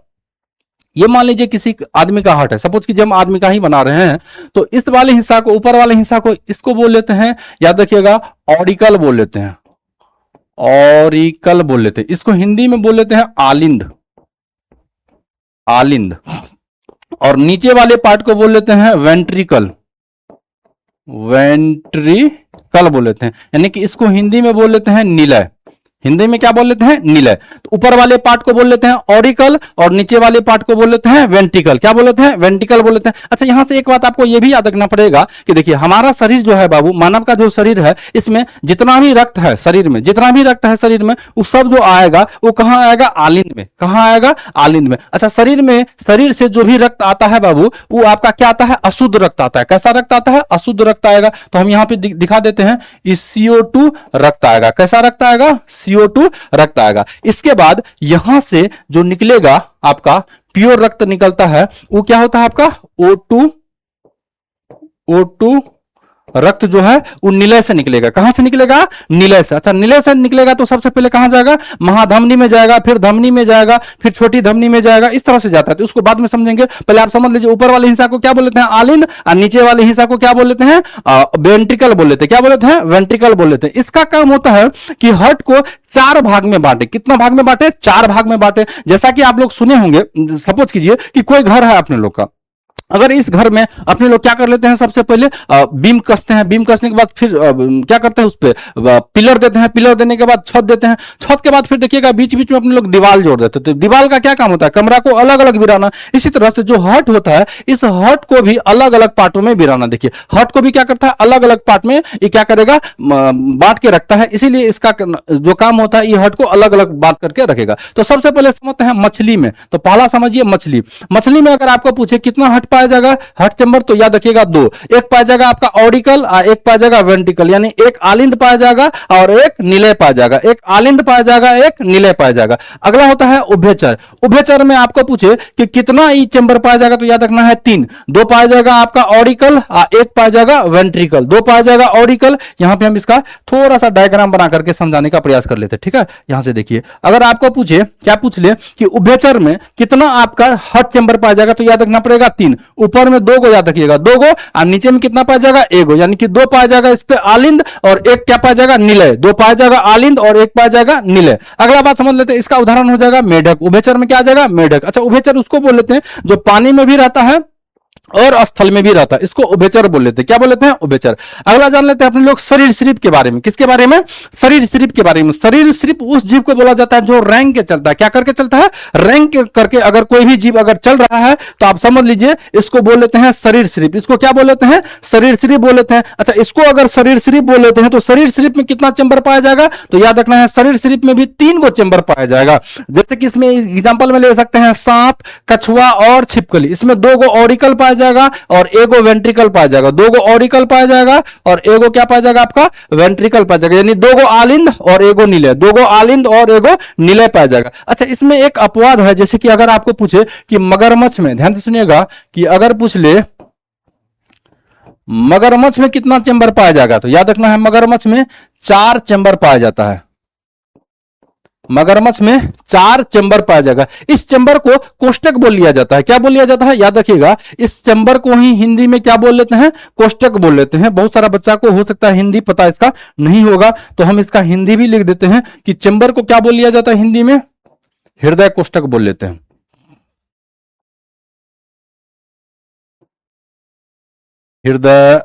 ये मान लीजिए किसी आदमी का हार्ट है, सपोज कि हम आदमी का ही बना रहे हैं, तो इस वाले हिस्सा को, ऊपर वाले हिस्सा को, इसको बोल लेते हैं, याद रखिएगा, ऑरिकल बोल लेते हैं, ऑरिकल बोल लेते हैं। इसको हिंदी में बोल लेते हैं आलिंद, आलिंद। और नीचे वाले पार्ट को बोल लेते हैं वेंट्रिकल, वेंट्रिकल बोल लेते हैं। यानी कि इसको हिंदी में बोल लेते हैं निलय, हिंदी में क्या बोल लेते हैं? निलय। तो ऊपर वाले पार्ट को बोल लेते हैं ऑरिकल और नीचे वाले पार्ट को बोल लेते हैं वेंट्रिकल। क्या बोल लेते हैं? वेंट्रिकल बोल लेते हैं। अच्छा, यहां से एक बात आपको यह भी याद रखना पड़ेगा कि देखिए हमारा शरीर जो है बाबू, मानव का जो शरीर है, इसमें जितना भी रक्त है शरीर में, जितना भी रक्त है शरीर में, वो सब जो आएगा वो कहां आएगा? आलिंद में। कहां आएगा? आलिंद में। अच्छा, शरीर में, शरीर से जो भी रक्त आता है बाबू, वो आपका क्या आता है? अशुद्ध रक्त आता है। कैसा रक्त आता है? अशुद्ध रक्त आएगा। तो हम यहां पे दिखा देते हैं, CO2 रक्त आएगा। कैसा रक्त आएगा? CO2 रक्त आएगा। इसके बाद यहां से जो निकलेगा आपका प्योर रक्त निकलता है, वो क्या होता है आपका? O2 रक्त जो है वो निलय से निकलेगा। कहां से निकलेगा? निलय से। अच्छा, निलय से निकलेगा तो सबसे पहले कहां जाएगा? महाधमनी में जाएगा, फिर धमनी में जाएगा, फिर छोटी धमनी में जाएगा, इस तरह से जाता है। तो उसको बाद में समझेंगे। पहले आप समझ लीजिए, ऊपर वाले हिस्सा को क्या बोल लेते हैं? आलिंद, और नीचे वाले हिस्सा को क्या बोल लेते हैं? वेंट्रिकल बोल लेते हैं। क्या बोल लेते हैं? वेंट्रिकल बोल लेते हैं। इसका काम होता है कि हार्ट को 4 भाग में बांटे। कितना भाग में बांटे? 4 भाग में बांटे। जैसा कि आप लोग सुने होंगे, सपोज कीजिए कि कोई घर है अपने लोग का, अगर इस घर में अपने लोग क्या कर लेते हैं? सबसे पहले बीम कसते हैं, बीम कसने के बाद फिर क्या करते हैं? उस पे पिलर देते हैं, पिलर देने के बाद छत देते हैं, छत के बाद फिर देखिएगा बीच बीच में अपने लोग दीवार जोड़ देते हैं। तो दीवार का क्या काम होता है? कमरा को अलग अलग गिराना। इसी तरह से जो हार्ट होता है, इस हार्ट को भी अलग अलग पार्टों में गिराना। देखिए हार्ट को भी क्या करता है? अलग अलग पार्ट में ये क्या करेगा? बांट के रखता है। इसीलिए इसका जो काम होता है, ये हार्ट को अलग अलग बांट करके रखेगा। तो सबसे पहले समझते हैं मछली में। तो पहला समझिए मछली। मछली में अगर आपको पूछे कितना हार्ट पाया जाएगा, हार्ट चेंबर, तो याद रखिएगा 2। एक पाया जाएगा आपका ऑरिकल और एक पाया जाएगा वेंट्रिकल, यानी एक आलिंद पाया जाएगा और एक निलय पाया जाएगा। एक आलिंद पाया जाएगा, एक निलय पाया जाएगा। अगला होता है उभयचर। उभयचर में आपको पूछे कि कितना ई चेंबर पाया जाएगा, तो याद रखना है 3। 2 पाया जाएगा आपका ऑरिकल और एक पाया जाएगा वेंट्रिकल। 2 पाया जाएगा ऑरिकल। यहां पे हम इसका थोड़ा सा डायग्राम बना करके समझाने का प्रयास कर लेते हैं, ठीक है। यहां से देखिए, अगर आपको पूछे, क्या पूछ ले कि उभयचर में कितना आपका हार्ट चेंबर पाया जाएगा, तो याद रखना पड़ेगा 3। ऊपर में 2 गो याद रखिएगा, 2 गो, और नीचे में कितना पाया जाएगा? 1 गो, यानी कि 2 पाया जाएगा इस पे आलिंद और एक क्या पाया जाएगा? निलय। 2 पाया जाएगा आलिंद और एक पाया जाएगा निलय। अगला बात समझ लेते हैं, इसका उदाहरण हो जाएगा मेढक। उभयचर में क्या आ जाएगा? मेढक। अच्छा, उभयचर उसको बोल लेते हैं जो पानी में भी रहता है और स्थल में भी रहता है, इसको उभयचर बोल लेते हैं। क्या बोल लेते हैं? उभयचर। अगला जान लेते हैं अपने लोग शरीर सरीप के बारे में। किसके बारे में? शरीर सरीप के बारे में। शरीर सरीप उस जीव को बोला जाता है जो रैंक के चलता है। क्या करके चलता है? रैंक करके। अगर कोई भी जीव अगर चल रहा है तो आप समझ लीजिए इसको बोल लेते हैं शरीर सरीप। इसको क्या बोल लेते हैं? शरीर सरीप बोल लेते हैं। अच्छा, इसको अगर शरीर सरीप बोल लेते हैं तो शरीर सरीप में कितना चेंबर पाया जाएगा, तो याद रखना है शरीर सरीप में भी 3 गो चेंबर पाया जाएगा। जैसे कि इसमें एग्जांपल में ले सकते हैं सांप, कछुआ और छिपकली। इसमें 2 गो ऑरिकल पाया जाएगा और एगो वेंट्रिकल पाया जाएगा, दो गो ऑरिकल पाया जाएगा और एगो क्या पाया जाएगा आपका वेंट्रिकल पाया जाएगा, यानी दो गो आलिंद और एगो निलय, दो गो आलिंद और एगो निलय पाया जाएगा। अच्छा, इसमें एक अपवाद है, जैसे कि अगर आपको पूछे कि मगरमच्छ में, ध्यान से सुनिएगा, कि अगर पूछ ले मगरमच्छ में कितना चेंबर पाया जाएगा, तो याद रखना है मगरमच्छ में 4 चेंबर पाया जाता है, मगरमच्छ में 4 चेंबर पाया जाएगा। इस चेंबर को कोष्टक बोल लिया जाता है। क्या बोल लिया जाता है, याद रखिएगा, इस चेंबर को ही हिंदी में क्या बोल लेते हैं, कोष्टक बोल लेते हैं। बहुत सारा बच्चा को हो सकता है हिंदी पता इसका नहीं होगा, तो हम इसका हिंदी भी लिख देते हैं कि चेंबर को क्या बोल लिया जाता है हिंदी में, हृदय कोष्टक बोल लेते हैं। हृदय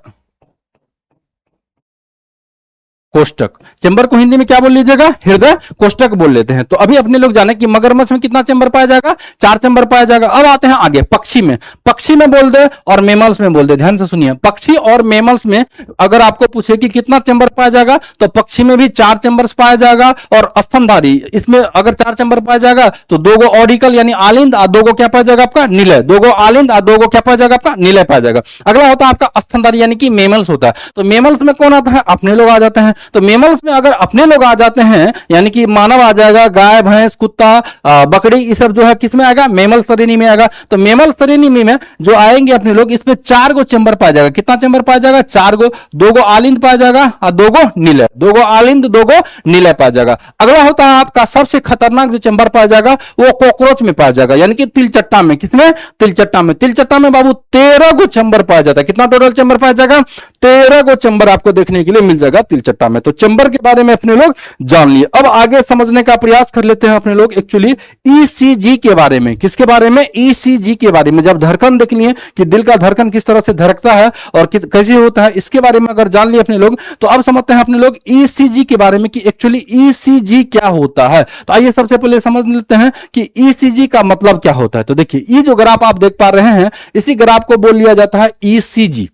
कोष्टक, चेंबर को हिंदी में क्या बोल लीजिएगा, हृदय कोष्टक बोल लेते हैं। तो अभी अपने लोग जाने कि मगरमच्छ में कितना चेंबर पाया जाएगा, 4 चेंबर पाया जाएगा। अब आते हैं आगे पक्षी में, पक्षी में बोल दे और मेमल्स में बोल दे। ध्यान से सुनिए, पक्षी और मेमल्स में अगर आपको पूछे कि कितना चेंबर पाया जाएगा, तो पक्षी में भी 4 चेंबर्स पाया जाएगा और स्तनधारी इसमें अगर 4 चेंबर पाया जाएगा तो 2 गो ऑरिकल यानी आलिंद और 2 गो क्या पाया जाएगा आपका निलय, 2 गो आलिंद और 2 गो क्या पाया जाएगा आपका निलय पाया जाएगा। अगला होता है आपका स्तनधारी यानी कि मेमल्स होता है। तो मेमल्स में कौन आता है, अपने लोग आ जाते हैं। तो मेमल्स में अगर अपने लोग आ जाते हैं यानी कि मानव आ जाएगा, गाय भैंस कुत्ता बकरी, ये सब जो है किसमें आएगा, मेमल श्रेणी में आएगा। तो मेमल श्रेणी में जो आएंगे अपने लोग, इसमें 4 गो चेंबर पाया जाएगा। कितना चेंबर पाया जाएगा, 4 गो, 2 गो आलिंद पाया जाएगा और 2 गो निलय, 2 गो आलिंद 2 गो निलय पाया जाएगा। अगला होता है आपका सबसे खतरनाक जो चेंबर पाया जाएगा वो कॉकरोच में पाया जाएगा, यानी कि तिलचट्टा में। किसमें, तिलचट्टा में। तिलचट्टा में बाबू 13 गो चेंबर पाया जाता है। कितना टोटल चेंबर पाया जाएगा, 13 गो चेंबर आपको देखने के लिए मिल जाएगा तिलचट्टा में। तो चेंबर के बारे में अपने लोग जान लिए। अब आगे समझने का प्रयास कर लेते हैं अपने लोग एक्चुअली ईसीजी के बारे में। किसके बारे में, ईसीजी के बारे में। जब धड़कन देख लिए कि दिल का धड़कन किस तरह से धड़कता है और कैसे होता है, इसके बारे में अगर जान लिए अपने लोग, तो अब समझते हैं अपने लोग ईसीजी के बारे में कि एक्चुअली ईसीजी क्या होता है। तो आइए सबसे पहले समझ लेते हैं कि ईसीजी का मतलब क्या होता है। तो देखिए, ये जो ग्राफ आप देख पा रहे हैं, इसी ग्राफ को बोल लिया जाता है ईसीजी।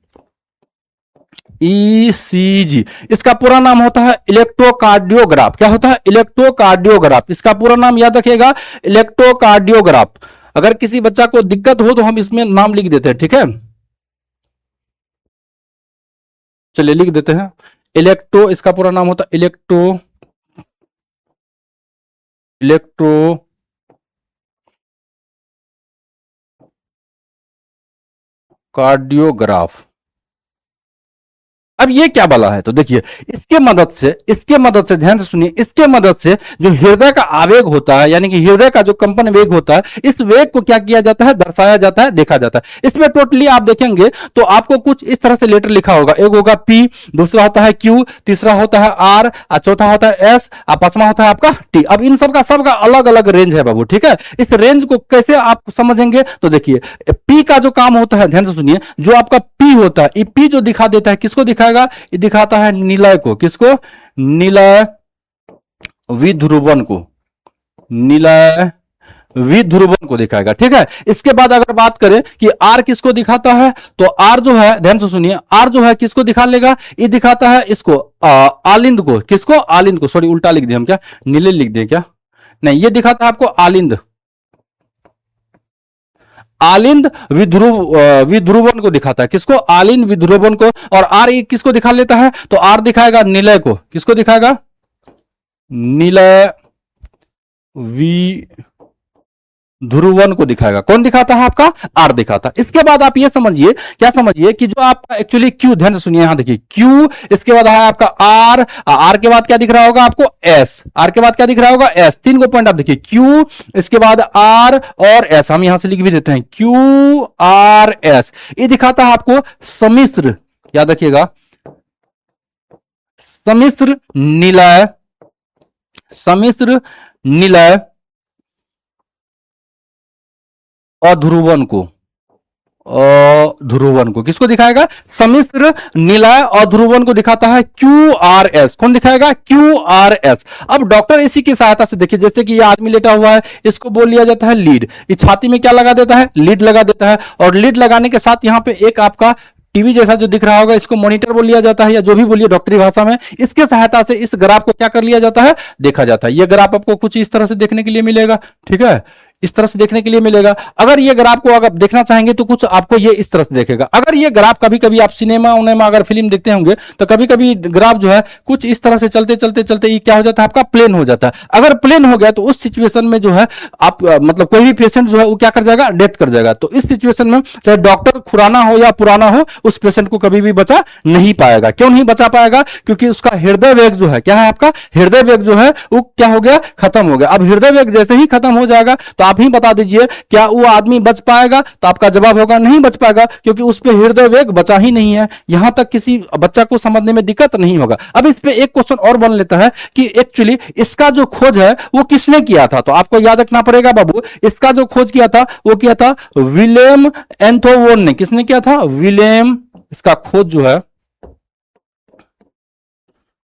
ईसीजी, इसका पूरा नाम होता है इलेक्ट्रोकार्डियोग्राफ। क्या होता है, इलेक्ट्रोकार्डियोग्राफ। इसका पूरा नाम याद रखिएगा, इलेक्ट्रोकार्डियोग्राफ। अगर किसी बच्चा को दिक्कत हो तो हम इसमें नाम लिख देते हैं, ठीक है। चलिए लिख देते हैं इलेक्ट्रो, इसका पूरा नाम होता है इलेक्ट्रो कार्डियोग्राफ। अब ये क्या बला है, तो देखिए, इसके मदद से ध्यान से सुनिए, इसके मदद से जो हृदय का आवेग होता है, यानी कि हृदय का जो कंपन वेग होता है, इस वेग को क्या किया जाता है, दर्शाया जाता है, देखा जाता है। इसमें टोटली आप देखेंगे तो आपको कुछ इस तरह से लेटर लिखा होगा। एक होगा पी, दूसरा होता है क्यू, तीसरा होता है आर, चौथा होता है एस और पांचवा होता है आपका टी। अब इन सबका अलग अलग रेंज है बाबू, ठीक है। इस रेंज को कैसे आप समझेंगे, तो देखिए, पी का जो काम होता है, ध्यान से सुनिए, जो आपका पी होता है, ये पी जो दिखा देता है, किसको दिखाएगा, ये दिखाता है निलय को। किसको, निलय विध्रुवन को, निलय विध्रुवन को दिखाएगा, ठीक है। इसके बाद अगर बात करें कि आर किसको दिखाता है, तो आर जो है, ध्यान से सुनिए, आर जो है किसको दिखा लेगा, ये दिखाता है इसको आलिंद को। किसको, आलिंद को। सॉरी, उल्टा लिख दिया हम, क्या नीले लिख दिए क्या, नहीं, ये दिखाता है आपको आलिंद, आलिंद विध्रुवन को दिखाता है। किसको, आलिंद विध्रुवन को। और आर किसको दिखा लेता है, तो आर दिखाएगा निलय को। किसको दिखाएगा, निलय विध्रुवन को दिखाएगा। कौन दिखाता है आपका, आर दिखाता है। इसके बाद आप ये समझिए, क्या समझिए कि जो आपका एक्चुअली क्यू, ध्यान से सुनिए, यहां देखिए क्यू, इसके बाद है आपका आर, आर के बाद क्या दिख रहा होगा आपको, एस, आर के बाद क्या दिख रहा होगा, एस। 3 को पॉइंट आप देखिए, क्यू, इसके बाद आर और एस। हम यहां से लिख भी देते हैं क्यू आर एस। ये दिखाता है आपको सम्मिश्र, याद रखिएगा, सम्मिश्र निलय, सम्मिश्र निलय अध्रुवन को, ध्रुवन को। किसको दिखाएगा, सम्मिश्र निलय अध्रुवन को दिखाता है क्यू आर एस। कौन दिखाएगा, क्यू आर एस। अब डॉक्टर इसी की सहायता से देखिए, जैसे कि ये आदमी लेटा हुआ है, इसको बोल लिया जाता है लीड। इस छाती में क्या लगा देता है, लीड लगा देता है। और लीड लगाने के साथ यहां पे एक आपका टीवी जैसा जो दिख रहा होगा, इसको मॉनिटर बोल लिया जाता है, या जो भी बोलिए डॉक्टरी भाषा में। इसके सहायता से इस ग्राफ को क्या कर लिया जाता है, देखा जाता है। ये ग्राफ आपको कुछ इस तरह से देखने के लिए मिलेगा, ठीक है। इस तरह से देखने के लिए मिलेगा। अगर ये ग्राफ को अगर देखना चाहेंगे तो कुछ आपको ये इस तरह से देखेगा। अगर ये ग्राफ कभी कभी आप सिनेमा उनेमा अगर फिल्म देखते होंगे तो कभी कभी ग्राफ जो है कुछ इस तरह से चलते चलते चलते ये क्या हो जाता है, आपका प्लेन हो जाता है। अगर प्लेन हो गया तो उस सिचुएशन में जो है आप मतलब कोई भी पेशेंट जो है वो क्या कर जाएगा, डेथ कर जाएगा। तो इस सिचुएशन में चाहे डॉक्टर खुराना हो या पुराना हो, उस पेशेंट को कभी भी बचा नहीं पाएगा। क्यों नहीं बचा पाएगा? क्योंकि उसका हृदय वेग जो है, क्या है आपका हृदय वेग जो है वो क्या हो गया, खत्म हो गया। अब हृदय वेग जैसे ही खत्म हो जाएगा तो आप ही बता दीजिए क्या वो आदमी बच पाएगा? तो आपका जवाब होगा नहीं बच पाएगा, क्योंकि उस पर हृदय वेग बचा ही नहीं है। यहां तक किसी बच्चा को समझने में दिक्कत नहीं होगा। अब इस पे एक क्वेश्चन और बन लेता है कि एक्चुअली इसका जो खोज है वो किसने किया था? तो आपको याद रखना पड़ेगा बाबू, इसका जो खोज किया था वो किया था विलेम एंथोवन ने। किसने किया था? विलेम, इसका खोज जो है,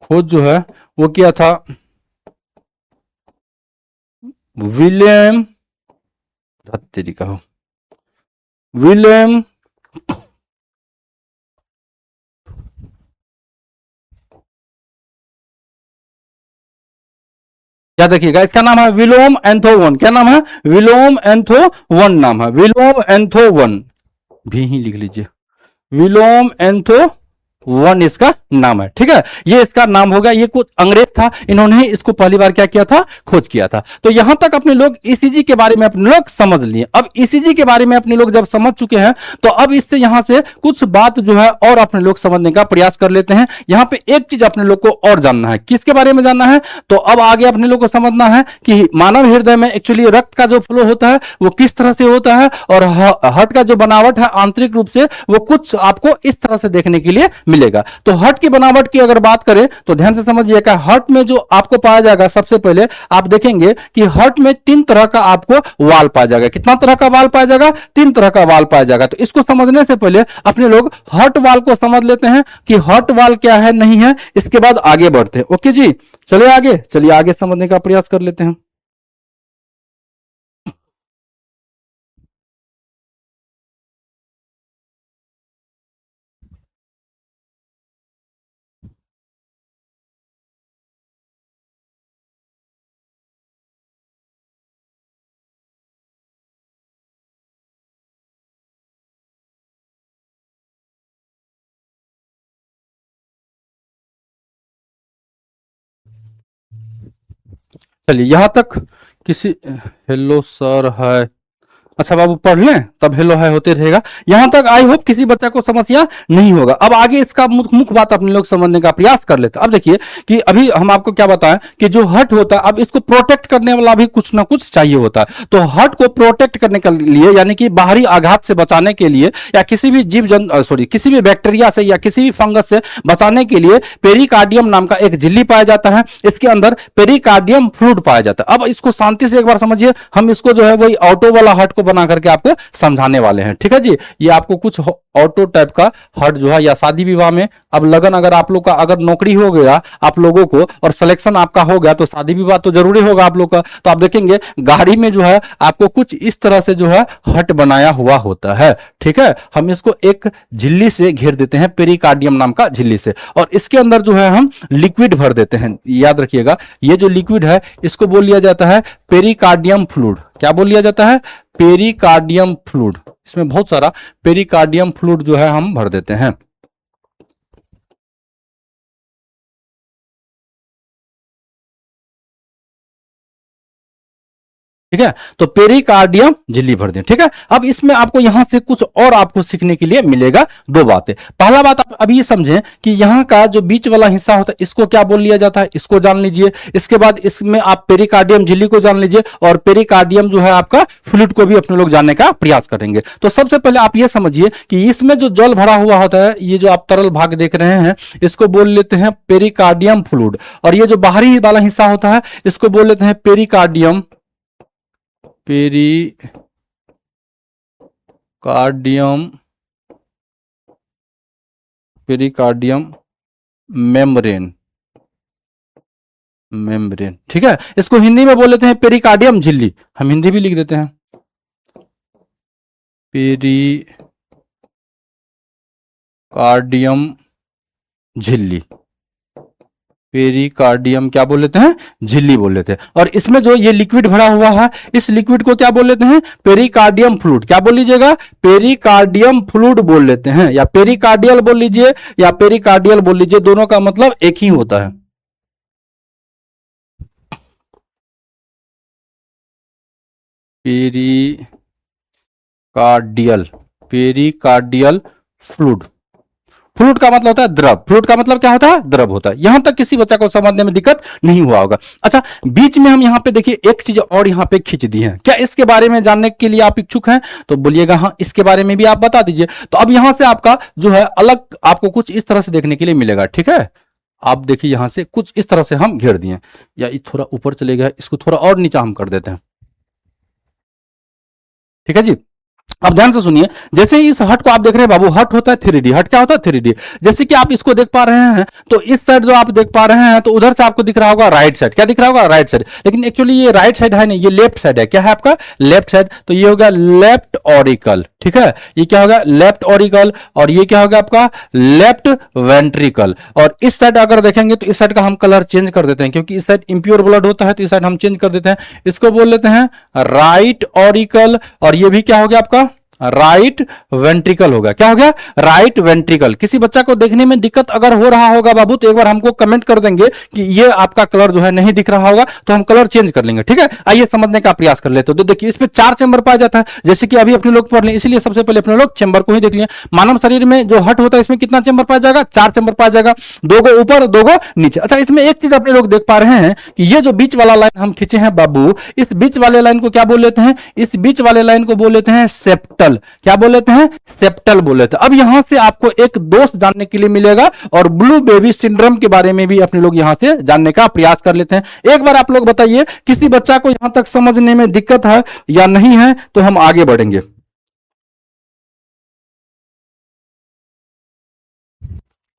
खोज जो है वो किया था विलियम, तेरी कहो विलियम याद रखिएगा, इसका नाम है विलोम एंथोवन। क्या नाम है? विलोम एंथोवन नाम है, विलोम एंथोवन भी ही लिख लीजिए, विलोम एंथो वन इसका नाम है। ठीक है, ये इसका नाम होगा। ये कुछ अंग्रेज था, इन्होंने ही इसको पहली बार क्या किया था, खोज किया था। तो यहां तक अपने लोग ईसीजी के बारे में अपने लोग समझ लिए। अब ईसीजी के बारे में अपने लोग जब समझ चुके हैं तो अब इससे यहां से कुछ बात जो है और अपने लोग समझने का प्रयास कर लेते हैं। यहां पे एक चीज अपने लोग को और जानना है। किसके बारे में जानना है? तो अब आगे अपने लोग को समझना है कि मानव हृदय में एक्चुअली रक्त का जो फ्लो होता है वो किस तरह से होता है, और हार्ट का जो बनावट है आंतरिक रूप से वो कुछ आपको इस तरह से देखने के लिए मिलेगा। तो हार्ट की बनावट की अगर बात करें तो ध्यान से समझिएगा, हार्ट में जो आपको पाया जाएगा, सबसे पहले आप देखेंगे कि हार्ट में 3 तरह का आपको वाल पाया जाएगा। कितना तरह का वाल पाया जाएगा? 3 तरह का वाल पाया जाएगा। तो इसको समझने से पहले अपने लोग हार्ट वाल को समझ लेते हैं कि हार्ट वाल क्या है नहीं है, इसके बाद आगे बढ़ते हैं। ओके जी, चलिए आगे, चलिए आगे समझने का प्रयास कर लेते हैं। चलिए यहां तक किसी, हेलो सर है, अच्छा बाबू पढ़ लें तब हेलो हाय होते रहेगा। यहां तक आई होप किसी बच्चा को समस्या नहीं होगा। अब आगे इसका मुख्य बात अपने लोग समझने का प्रयास कर लेते हैं। अब देखिए कि अभी हम आपको क्या बताएं कि जो हर्ट होता है, अब इसको प्रोटेक्ट करने वाला भी कुछ ना कुछ चाहिए होता है। तो हर्ट को प्रोटेक्ट करने के लिए, यानी कि बाहरी आघात से बचाने के लिए, या किसी भी जीव जंतु सॉरी किसी भी बैक्टीरिया से या किसी भी फंगस से बचाने के लिए पेरिकार्डियम नाम का एक झिल्ली पाया जाता है। इसके अंदर पेरिकार्डियम फ्लूइड पाया जाता है। अब इसको शांति से एक बार समझिए, हम इसको जो है वही ऑटो वाला हर्ट को बना करके आपको समझाने वाले हैं। ठीक है जी, ये आपको कुछ ऑटो टाइप का हर्ट जो है, या शादी विवाह में अब लगन, अगर आप लोग का अगर नौकरी हो गया आप लोगों को और सिलेक्शन आपका हो गया तो शादी विवाह तो जरूरी होगा आप लोग का। तो आप देखेंगे गाड़ी में जो है आपको कुछ इस तरह से जो है हर्ट बनाया हुआ होता है। ठीक है, हम इसको एक झिल्ली से घेर देते हैं, पेरिकार्डियम नाम का झिल्ली से, और इसके अंदर जो है हम लिक्विड भर देते हैं। याद रखिएगा, ये जो लिक्विड है इसको बोल लिया जाता है पेरिकार्डियम फ्लूइड। क्या बोल लिया जाता है? Pericardium fluid. इसमें बहुत सारा पेरिकार्डियम फ्लूइड जो है हम भर देते हैं। ठीक है, तो पेरिकार्डियम झिल्ली भर दें। ठीक है, अब इसमें आपको यहां से कुछ और आपको सीखने के लिए मिलेगा। 2 बातें। पहला बात आप अभी ये समझें कि यहां का जो बीच वाला हिस्सा होता है इसको क्या बोल लिया जाता है, इसको जान लीजिए। इसके बाद इसमें आप पेरिकार्डियम झिल्ली को जान लीजिए, और पेरिकार्डियम जो है आपका फ्लूइड को भी अपने लोग जानने का प्रयास करेंगे। तो सबसे पहले आप ये समझिए कि इसमें जो जल भरा हुआ होता है, ये जो आप तरल भाग देख रहे हैं, इसको बोल लेते हैं पेरिकार्डियम फ्लूइड, और ये जो बाहरी वाला हिस्सा होता है इसको बोल लेते हैं pericardium, pericardium, pericardium membrane, membrane. ठीक है, इसको हिंदी में बोल लेते हैं पेरिकार्डियम झिल्ली। हम हिंदी भी लिख देते हैं, पेरिकार्डियम झिल्ली, पेरिकार्डियम क्या बोल लेते हैं, झिल्ली बोल लेते हैं। और इसमें जो ये लिक्विड भरा हुआ है, इस लिक्विड को क्या बोल लेते हैं, पेरिकार्डियम फ्लूइड। क्या बोल लीजिएगा, पेरिकार्डियम फ्लूइड बोल लेते हैं, या पेरिकार्डियल बोल लीजिए या पेरिकार्डियल बोल लीजिए, दोनों का मतलब एक ही होता है। पेरिकार्डियल, पेरिकार्डियल फ्लूइड, फ्लूइड का मतलब होता है द्रव, फ्लूइड का मतलब क्या होता है, द्रव होता है। यहां तक किसी बच्चा को समझने में दिक्कत नहीं हुआ होगा। अच्छा, बीच में हम यहां पे देखिए एक चीज और यहां पे खींच दी है, क्या इसके बारे में जानने के लिए आप इच्छुक हैं तो बोलिएगा हाँ, इसके बारे में भी आप बता दीजिए। तो अब यहां से आपका जो है अलग आपको कुछ इस तरह से देखने के लिए मिलेगा, ठीक है। आप देखिए यहां से कुछ इस तरह से हम घेर दिए, या ये थोड़ा ऊपर चले गया, इसको थोड़ा और नीचा हम कर देते हैं, ठीक है जी। अब ध्यान से सुनिए, जैसे इस हट को आप देख रहे हैं बाबू, हट होता है 3D, हट क्या होता है 3D। जैसे कि आप इसको देख पा रहे हैं, तो इस साइड जो आप देख पा रहे हैं, तो उधर से आपको दिख रहा होगा राइट साइड, क्या दिख रहा होगा, राइट साइड। लेकिन एक्चुअली ये राइट साइड है नहीं, ये लेफ्ट साइड है। क्या है आपका, लेफ्ट साइड। तो ये होगा लेफ्ट ऑरिकल, ठीक है। ये क्या होगा, लेफ्ट ऑरिकल। और ये क्या होगा आपका, लेफ्ट वेंट्रिकल। और इस साइड अगर देखेंगे तो इस साइड का हम कलर चेंज कर देते हैं, क्योंकि इस साइड इंप्योर ब्लड होता है, तो इस साइड हम चेंज कर देते हैं, इसको बोल लेते हैं राइट ऑरिकल। और ये भी क्या हो गया आपका, राइट वेंट्रिकल होगा। क्या हो गया, राइट वेंट्रिकल। किसी बच्चा को देखने में दिक्कत अगर हो रहा होगा बाबू, तो एक बार हमको कमेंट कर देंगे कि ये आपका कलर जो है नहीं दिख रहा होगा, तो हम कलर चेंज कर लेंगे, ठीक है। आइए समझने का प्रयास कर लेते हो। तो देखिए इसमें 4 चैम्बर पाया जाता है, जैसे कि अभी अपने लोग पढ़ लें, इसलिए सबसे पहले अपने लोग चैम्बर को ही देख लिए। मानव शरीर में जो हट होता है, इसमें कितना चैम्बर पाया जाएगा, 4 चैम्बर पाया जाएगा, 2 गो ऊपर 2 गो नीचे। अच्छा, इसमें एक चीज अपने लोग देख पा रहे हैं कि ये जो बीच वाला लाइन हम खींचे हैं बाबू, इस बीच वाले लाइन को क्या बोल लेते हैं, इस बीच वाले लाइन को बोल लेते हैं सेप्टल। क्या बोल लेते हैं, सेप्टल बोल लेते हैं। अब यहां से आपको एक दोष जानने के लिए मिलेगा, और ब्लू बेबी सिंड्रोम के बारे में भी अपने लोग यहां से जानने का प्रयास कर लेते हैं। एक बार आप लोग बताइए, किसी बच्चा को यहां तक समझने में दिक्कत है या नहीं है, तो हम आगे बढ़ेंगे।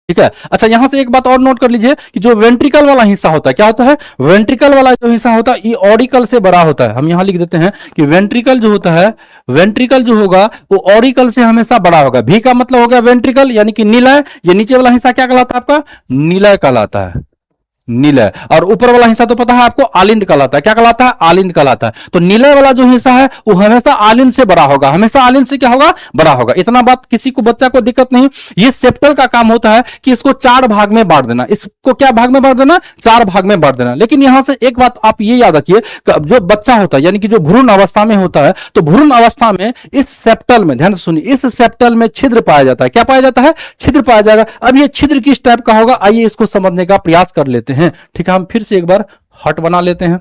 ठीक है। अच्छा, यहां से एक बात और नोट कर लीजिए कि जो वेंट्रिकल वाला हिस्सा होता है, क्या होता है, वेंट्रिकल वाला जो हिस्सा होता है, ये ऑरिकल से बड़ा होता है। हम यहां लिख देते हैं कि वेंट्रिकल जो होता है, वेंट्रिकल जो होगा वो ऑरिकल से हमेशा बड़ा होगा। भी का मतलब हो गया वेंट्रिकल, यानी कि निलय। ये नीचे वाला हिस्सा क्या कहलाता है आपका, निलय कहलाता है, निलय। और ऊपर वाला हिस्सा तो पता है आपको, आलिंद कहलाता है। क्या कहलाता है, आलिंद कहलाता है। तो निलय वाला जो हिस्सा है वो हमेशा आलिंद से बड़ा होगा, हमेशा आलिंद से क्या होगा, बड़ा होगा। इतना बात किसी को बच्चा को दिक्कत नहीं। ये सेप्टल का काम होता है कि इसको 4 भाग में बांट देना। इसको क्या भाग में बांट देना, 4 भाग में बांट देना। लेकिन यहां से एक बात आप ये याद रखिए, जो बच्चा होता है यानी कि जो भ्रूण अवस्था में होता है, तो भ्रूण अवस्था में इस सेप्टल में, ध्यान से सुनिए, इस सेप्टल में छिद्र पाया जाता है। क्या पाया जाता है, छिद्र पाया जाएगा। अब ये छिद्र किस टाइप का होगा, आइए इसको समझने का प्रयास कर लेते हैं। ठीक है, हम फिर से एक बार हट बना लेते हैं।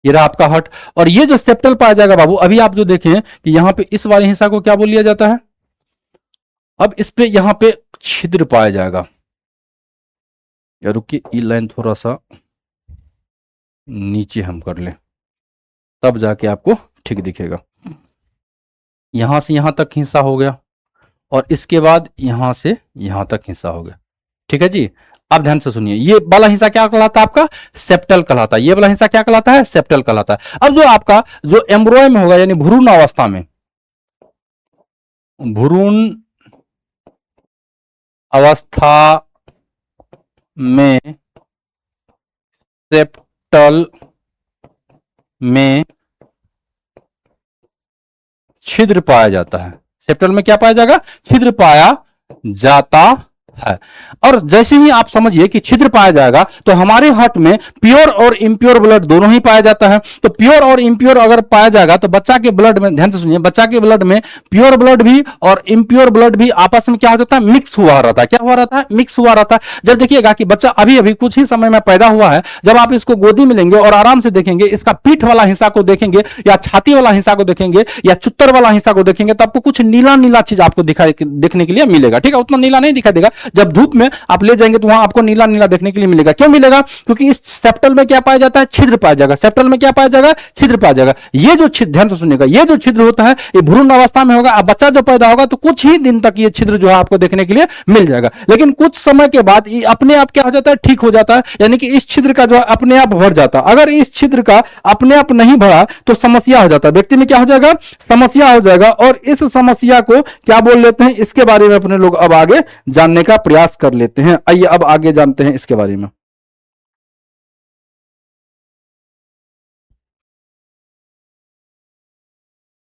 ये रहा आपका हट। और ये जो सेप्टल पाया जाएगा बाबू, अभी आप जो देखें कि यहां पे इस वाले हिस्सा को क्या बोल लिया जाता है, अब इस पे यहां पे छिद्र पाया जाएगा। या रुकिए, ये लाइन थोड़ा सा नीचे हम कर लें, तब जाके आपको ठीक दिखेगा। यहां से यहां तक हिस्सा हो गया, और इसके बाद यहां से यहां तक हिस्सा हो गया। ठीक है जी। अब ध्यान से सुनिए, ये वाला हिस्सा क्या कहलाता है आपका, सेप्टल कहलाता है। ये वाला हिस्सा क्या कहलाता है, सेप्टल कहलाता है। अब जो आपका जो एम्ब्रॉय में होगा, यानी भ्रूण अवस्था में, भ्रूण अवस्था में सेप्टल में छिद्र पाया जाता है। सेप्टल में क्या पाया जाएगा, छिद्र पाया जाता है। और जैसे ही आप समझिए कि छिद्र पाया जाएगा, तो हमारे हार्ट में प्योर और इंप्योर ब्लड दोनों ही पाया जाता है। तो प्योर और इंप्योर अगर पाया जाएगा, तो बच्चा के ब्लड में, ध्यान से सुनिए, बच्चा के ब्लड में प्योर ब्लड भी और इंप्योर ब्लड भी आपस में क्या हो जाता है, मिक्स हुआ रहता है। क्या हुआ रहता है, मिक्स हुआ रहता है। जब देखिएगा कि बच्चा अभी अभी कुछ ही समय में पैदा हुआ है, जब आप इसको गोदी में लेंगे और आराम से देखेंगे, इसका पीठ वाला हिस्सा को देखेंगे, या छाती वाला हिस्सा को देखेंगे, या चुत्तर वाला हिस्सा को देखेंगे, तो आपको कुछ नीला नीला चीज आपको दिखाई देखने के लिए मिलेगा। ठीक है, उतना नीला नहीं दिखाई देगा। जब धूप में आप ले जाएंगे तो वहां आपको नीला नीला देखने के लिए मिलेगा। क्यों मिलेगा, क्योंकि इस सेप्टल में क्या पाया जाता है, छिद्र पाया जाएगा। सेप्टल में क्या पाया जाएगा, छिद्र पाया जाएगा। ये जो छिद्र, ध्यान से सुनिएगा, ये जो छिद्र होता है, ये भ्रूण अवस्था में होगा। अब बच्चा जो पैदा होगा तो कुछ ही दिन तक ये छिद्र जो है आपको देखने के लिए मिल जाएगा। लेकिन कुछ समय के बाद ये अपने आप क्या हो जाता है, ठीक हो जाता है। यानी कि इस छिद्र का जो है अपने आप भर जाता है। अगर इस छिद्र का अपने आप नहीं भरा तो समस्या हो जाता है, व्यक्ति में क्या हो जाएगा, समस्या हो जाएगा। और इस समस्या को क्या बोल लेते हैं, इसके बारे में अपने लोग अब आगे जानने का प्रयास कर लेते हैं। आइए अब आगे जानते हैं इसके बारे में।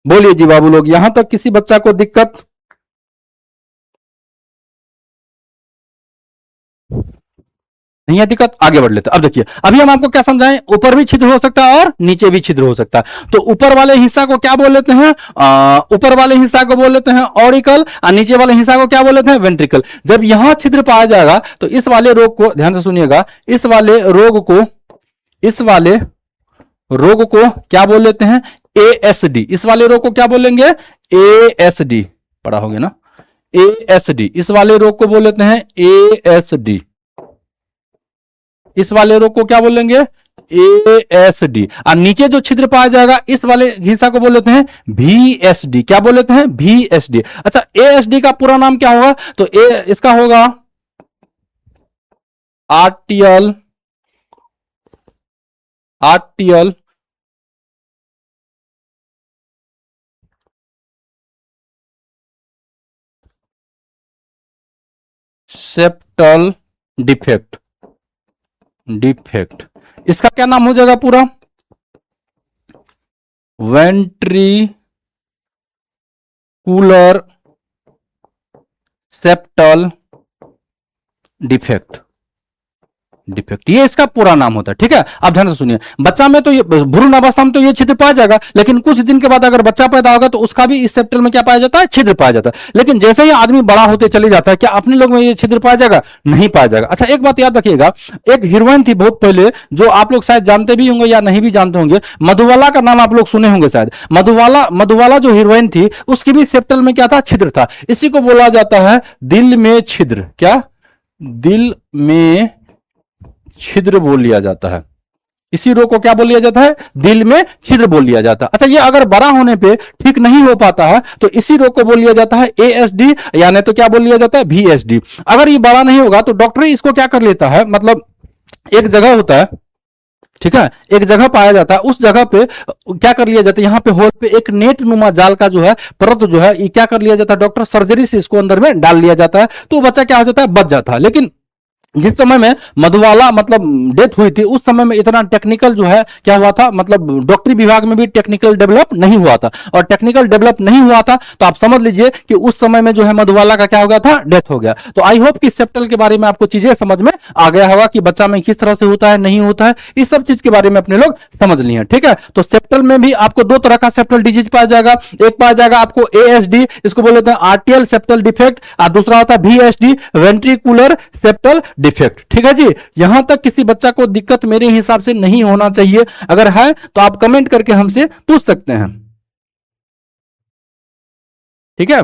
बोलिए जी बाबू लोग, यहां तक किसी बच्चा को दिक्कत? नहीं है दिक्कत? आगे बढ़ लेते हैं। अब देखिए, अभी हम आपको क्या समझाएं, ऊपर भी छिद्र हो सकता है और नीचे भी छिद्र हो सकता है। तो ऊपर वाले हिस्सा को क्या बोल लेते हैं? ऊपर वाले हिस्सा को बोल लेते हैं ऑरिकल, और नीचे वाले हिस्सा को क्या बोल लेते हैं? वेंट्रिकल। जब यहां छिद्र पाया जाएगा तो इस वाले रोग को ध्यान से सुनिएगा, इस वाले रोग को क्या बोल लेते हैं? एएसडी। इस वाले रोग को क्या बोलेंगे? एएसडी। पढ़ा होगा ना? एएसडी। इस वाले रोग को बोल लेते हैं एएसडी। इस वाले रोग को क्या बोलेंगे? एएसडी। और नीचे जो छिद्र पाया जाएगा इस वाले हिस्सा को बोल लेते हैं वीएसडी। क्या बोल लेते हैं? वीएसडी। अच्छा, एएसडी का पूरा नाम क्या होगा? तो इसका होगा आर्टियल सेप्टल डिफेक्ट। इसका क्या नाम हो जाएगा पूरा? Ventricular septal defect. ये इसका पूरा नाम होता है। ठीक है, अब ध्यान से सुनिए, बच्चा में तो ये भ्रूण अवस्था में तो ये छिद्र पाया जाएगा, लेकिन कुछ दिन के बाद अगर बच्चा पैदा होगा तो उसका भी इस सेप्टल में क्या पाया जाता है? छिद्र पाया जाता है। लेकिन जैसे ही आदमी बड़ा होते चले जाता है, क्या अपने लोग में ये छिद्र पाया जाएगा? नहीं पाया जाएगा। अच्छा, एक बात याद रखिएगा, एक हीरोइन थी बहुत पहले, जो आप लोग शायद जानते भी होंगे या नहीं भी जानते होंगे, मधुबाला का नाम आप लोग सुने होंगे शायद। मधुबाला जो हीरोइन थी, उसकी भी सेप्टल में क्या था? छिद्र था। इसी को बोला जाता है दिल में छिद्र। क्या? दिल में छिद्र बोल लिया जाता है। इसी रोग को क्या बोल लिया जाता है? दिल में छिद्र बोल लिया जाता है। अच्छा, ये अगर बड़ा होने पे ठीक नहीं हो पाता है तो इसी रोग को बोल लिया जाता है एएसडी, यानी तो क्या बोल लिया जाता है? वीएसडी। अगर ये बड़ा नहीं होगा तो डॉक्टर इसको क्या कर लेता है, मतलब एक जगह होता है, ठीक है, एक जगह पाया जाता है, उस जगह पे क्या कर लिया जाता है? यहाँ पे होल पे एक नेट नुमा जाल का जो है परत जो है, ये क्या कर लिया जाता है? डॉक्टर सर्जरी से इसको अंदर में डाल लिया जाता है, तो बच्चा क्या हो जाता है? बच जाता है। लेकिन जिस समय में मधुबाला मतलब डेथ हुई थी, उस समय में इतना टेक्निकल जो है क्या हुआ था, मतलब डॉक्टरी विभाग में भी टेक्निकल डेवलप नहीं हुआ था, और टेक्निकल डेवलप नहीं हुआ था तो आप समझ लीजिए कि उस समय में जो है मधुबाला का क्या हो गया था? डेथ हो गया। तो आई होप कि सेप्टल के बारे में आपको चीजें समझ में आ गया होगा कि बच्चा में किस तरह से होता है, नहीं होता है, इस सब चीज के बारे में अपने लोग समझ लिए। ठीक है, तो सेप्टल में भी आपको दो तरह का सेप्टल डिजीज पाया जाएगा। एक पाया जाएगा आपको एएसडी, इसको बोल लेते हैं आर्टियल सेप्टल डिफेक्ट, और दूसरा होता है वीएसडी, वेंट्रिकुलर सेप्टल डिफेक्ट। ठीक है जी, यहां तक किसी बच्चा को दिक्कत मेरे हिसाब से नहीं होना चाहिए। अगर है तो आप कमेंट करके हमसे पूछ सकते हैं। ठीक है,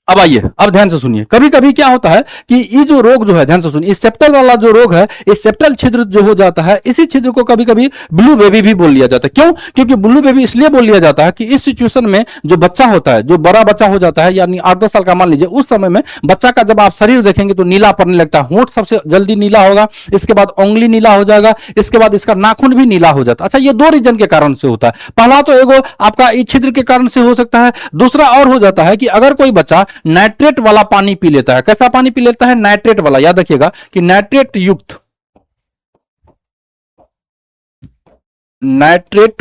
अब आइए, अब ध्यान से सुनिए, कभी कभी क्या होता है कि ये जो रोग जो है, ध्यान से सुनिए, इस सेप्टल वाला जो रोग है, इस सेप्टल छिद्र जो हो जाता है, इसी छिद्र को कभी कभी ब्लू बेबी भी बोल लिया जाता है। क्यों? क्योंकि ब्लू बेबी इसलिए बोल लिया जाता है कि इस सिचुएशन में जो बच्चा होता है, जो बड़ा बच्चा हो जाता है, यानी 8-10 साल का मान लीजिए, उस समय में बच्चा का जब आप शरीर देखेंगे तो नीला पड़ने लगता है। होंठ सबसे जल्दी नीला होगा, इसके बाद उंगली नीला हो जाएगा, इसके बाद इसका नाखून भी नीला हो जाता है। अच्छा, ये दो रीजन के कारण से होता है। पहला तो एगो आपका इस छिद्र के कारण से हो सकता है, दूसरा और हो जाता है कि अगर कोई बच्चा नाइट्रेट वाला पानी पी लेता है। कैसा पानी पी लेता है? नाइट्रेट वाला। याद रखिएगा कि नाइट्रेट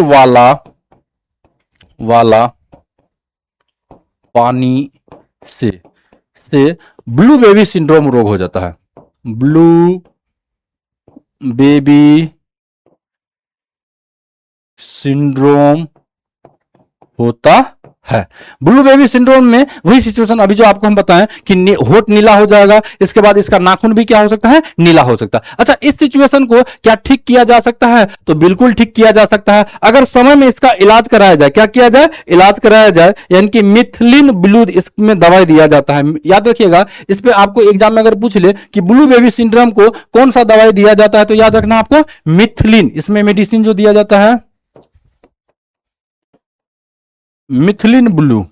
वाला पानी से ब्लू बेबी सिंड्रोम रोग हो जाता है। ब्लू बेबी सिंड्रोम होता है। ब्लू बेबी सिंड्रोम में वही सिचुएशन अभी जो आपको हम बताएं कि होठ नीला हो जाएगा, इसके बाद इसका नाखून भी क्या हो सकता है? नीला हो सकता है। अच्छा, इस सिचुएशन को क्या ठीक किया जा सकता है? तो बिल्कुल ठीक किया जा सकता है, अगर समय में इसका इलाज कराया जाए। क्या किया जाए? इलाज कराया जाए, यानी कि मिथिलिन ब्लू इसमें दवाई दिया जाता है। याद रखिएगा, इस पे आपको एग्जाम में अगर पूछ ले कि ब्लू बेबी सिंड्रोम को कौन सा दवाई दिया जाता है, तो याद रखना आपको मिथिलिन, इसमें मेडिसिन जो दिया जाता है मिथिलिन ब्लू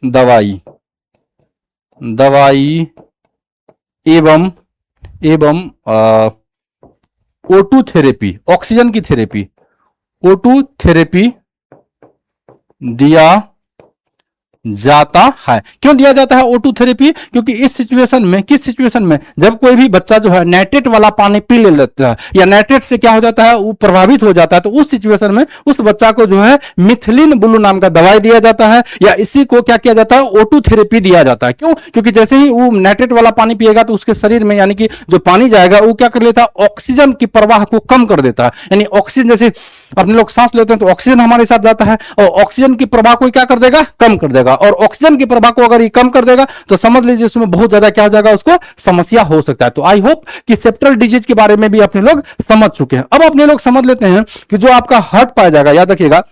दवाई एवं O2 थेरेपी, ऑक्सीजन की थेरेपी, O2 थेरेपी दिया जाता है। क्यों दिया जाता है O2 थेरेपी? क्योंकि इस सिचुएशन में, किस सिचुएशन में, जब कोई भी बच्चा जो है नाइट्रेट वाला पानी पी ले लेता है या नाइट्रेट से क्या हो जाता है, वो प्रभावित हो जाता है, तो उस सिचुएशन में उस बच्चा को जो है मिथिलिन ब्लू नाम का दवाई दिया जाता है, या इसी को क्या किया जाता है, O2 थेरेपी दिया जाता है। क्यों? क्योंकि जैसे ही वो नाइट्रेट वाला पानी पिएगा तो उसके शरीर में यानी कि जो पानी जाएगा वो क्या कर लेता है, ऑक्सीजन की प्रवाह को कम कर देता है। यानी ऑक्सीजन, जैसे अपने लोग सांस लेते हैं तो ऑक्सीजन हमारे साथ जाता है, और ऑक्सीजन की प्रवाह को क्या कर देगा, कम कर देगा। और ऑक्सीजन की प्रवाह को अगर ये कम कर देगा तो समझ लीजिए उसमें बहुत ज्यादा क्या हो जाएगा, उसको समस्या हो सकता है। तो आई होप कि सेप्टल डिजीज के बारे में भी अपने लोग समझ चुके हैं। अब अपने लोग समझ लेते हैं कि जो आपका हार्ट पाया जाएगा, याद रखिएगा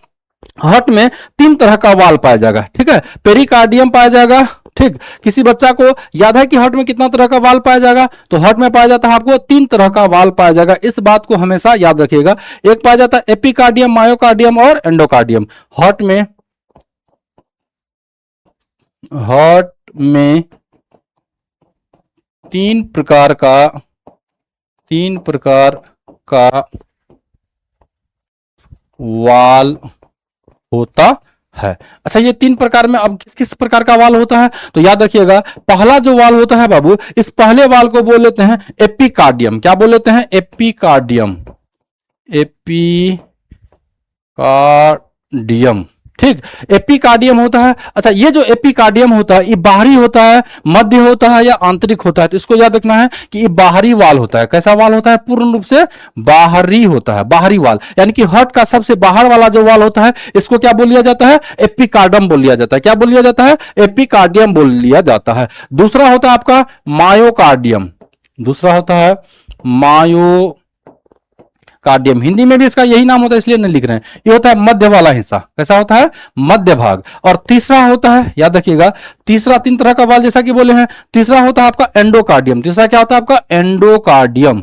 हार्ट में 3 तरह का वाल्व पाया जाएगा, ठीक है। पेरिकार्डियम पाया जाएगा, ठीक। किसी बच्चा को याद है कि हार्ट में कितना तरह का वाल्व पाया जाएगा, तो हार्ट में पाया जाता है आपको 3 तरह का वाल्व पाया जाएगा। इस बात को हमेशा याद रखिएगा। एक पाया जाता है एपिकार्डियम, मायोकार्डियम और एंडोकार्डियम। हार्ट में 3 प्रकार का वाल होता है। अच्छा, ये 3 प्रकार में अब किस किस प्रकार का वाल होता है, तो याद रखिएगा पहला जो वाल होता है बाबू, इस पहले वाल को बोल लेते हैं एपिकार्डियम। क्या बोल लेते हैं? एपिकार्डियम। एपिकार्डियम, ठीक। एपिकार्डियम होता है। अच्छा, ये जो एपिकार्डियम होता है ये बाहरी होता है, मध्य होता है या आंतरिक होता है? तो इसको याद रखना है कि ये बाहरी वाल होता है। कैसा वाल होता है? पूर्ण रूप से बाहरी होता है, बाहरी वाल। यानी कि हार्ट का सबसे बाहर वाला जो वाल होता है इसको क्या बोल लिया जाता है? एपिकार्डियम बोल लिया जाता है। क्या बोल लिया जाता है? एपिकार्डियम बोल लिया जाता है। दूसरा होता है आपका मायोकार्डियम। दूसरा होता है मायो कार्डियम। हिंदी में भी इसका यही नाम होता है इसलिए नहीं लिख रहे हैं। ये होता है मध्य वाला हिस्सा। कैसा होता है? मध्य भाग। और तीसरा होता है, याद रखिएगा, तीसरा 3 तरह का वाल जैसा कि बोले हैं। तीसरा होता है आपका एंडोकार्डियम। तीसरा क्या होता है आपका? एंडोकार्डियम।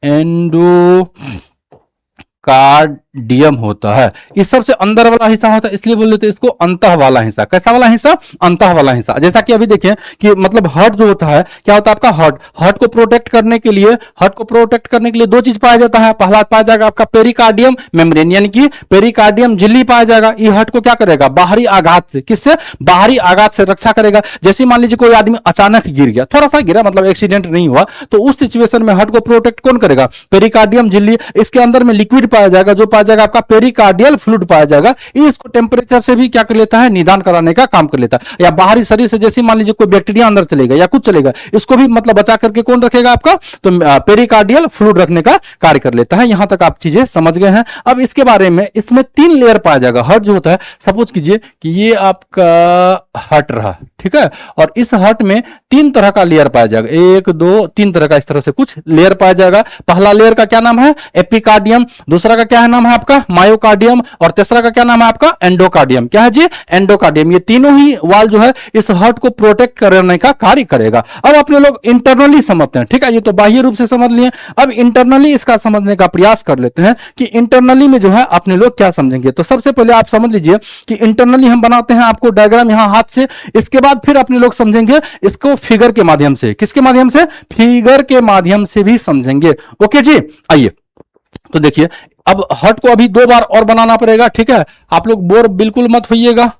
एंडोकार्डियम होता है। इस सबसे अंदर वाला हिस्सा होता है, इसलिए बोल लेते हैं इसको अंतः वाला हिस्सा। कैसा वाला हिस्सा? अंतः वाला हिस्सा। जैसा कि अभी देखें कि मतलब हार्ट जो होता है, क्या होता है आपका? हार्ट को प्रोटेक्ट करने के लिए 2 चीज पाया जाता है। पहला पाया जाएगा आपका पेरिकार्डियम मेम्ब्रेन, यानी कि पेरिकार्डियम झिल्ली पाया जाएगा। ये हार्ट को क्या करेगा? बाहरी आघात से, किससे? बाहरी आघात से रक्षा करेगा। जैसे मान लीजिए कोई आदमी अचानक गिर गया, थोड़ा सा गिरा, मतलब एक्सीडेंट नहीं हुआ, तो उस सिचुएशन में हार्ट को प्रोटेक्ट कौन करेगा? पेरिकार्डियम झिल्ली। इसके अंदर में लिक्विड पाया जाएगा, जो पाया जाएगा आपका पेरिकार्डियल फ्लूइड पाया जाएगा। ये इसको टेम्परेचर से भी क्या कर लेता है? निदान कराने का काम कर लेता है। या बाहरी शरीर से जैसे मान लीजिए कोई बैक्टीरिया अंदर चलेगा या कुछ चलेगा, इसको भी मतलब बचा करके कौन रखेगा आपका? तो पेरिकार्डियल फ्लूइड रखने का कार्य कर लेता है। यहां तक आप चीजें समझ गए हैं। अब इसके बारे में, इसमें 3 लेयर पाया जाएगा। हार्ट जो होता है, सपोज कीजिए कि ये आपका हार्ट रहा, ठीक है, और इस हार्ट में 3 तरह का लेयर पाया जाएगा। 1 2 3 तरह का इस तरह से कुछ लेयर पाया जाएगा। पहला लेयर का क्या नाम है? एपिकार्डियम। दूसरा का क्या है नाम है आपका? मायोकार्डियम। और तीसरा का क्या नाम है आपका? एंडोकार्डियम। क्या है जी? एंडोकार्डियम। ये तीनों ही वाल जो है इस हार्ट को प्रोटेक्ट करने का कार्य करेगा। अब अपने लोग इंटरनली समझते हैं, ठीक है, ये तो बाह्य रूप से समझ लिए। अब इंटरनली इसका समझने का प्रयास कर लेते हैं कि इंटरनली में जो है अपने लोग क्या समझेंगे। तो सबसे पहले आप समझ लीजिए कि इंटरनली हम बनाते हैं आपको डायग्राम यहां हाथ से। इसके बाद फिर अपने लोग समझेंगे इसको फिगर के माध्यम से। किसके माध्यम से? फिगर के माध्यम से भी समझेंगे। ओके जी, आइए तो देखिए, अब हार्ट को अभी 2 बार और बनाना पड़ेगा, ठीक है। आप लोग बोर बिल्कुल मत होइएगा।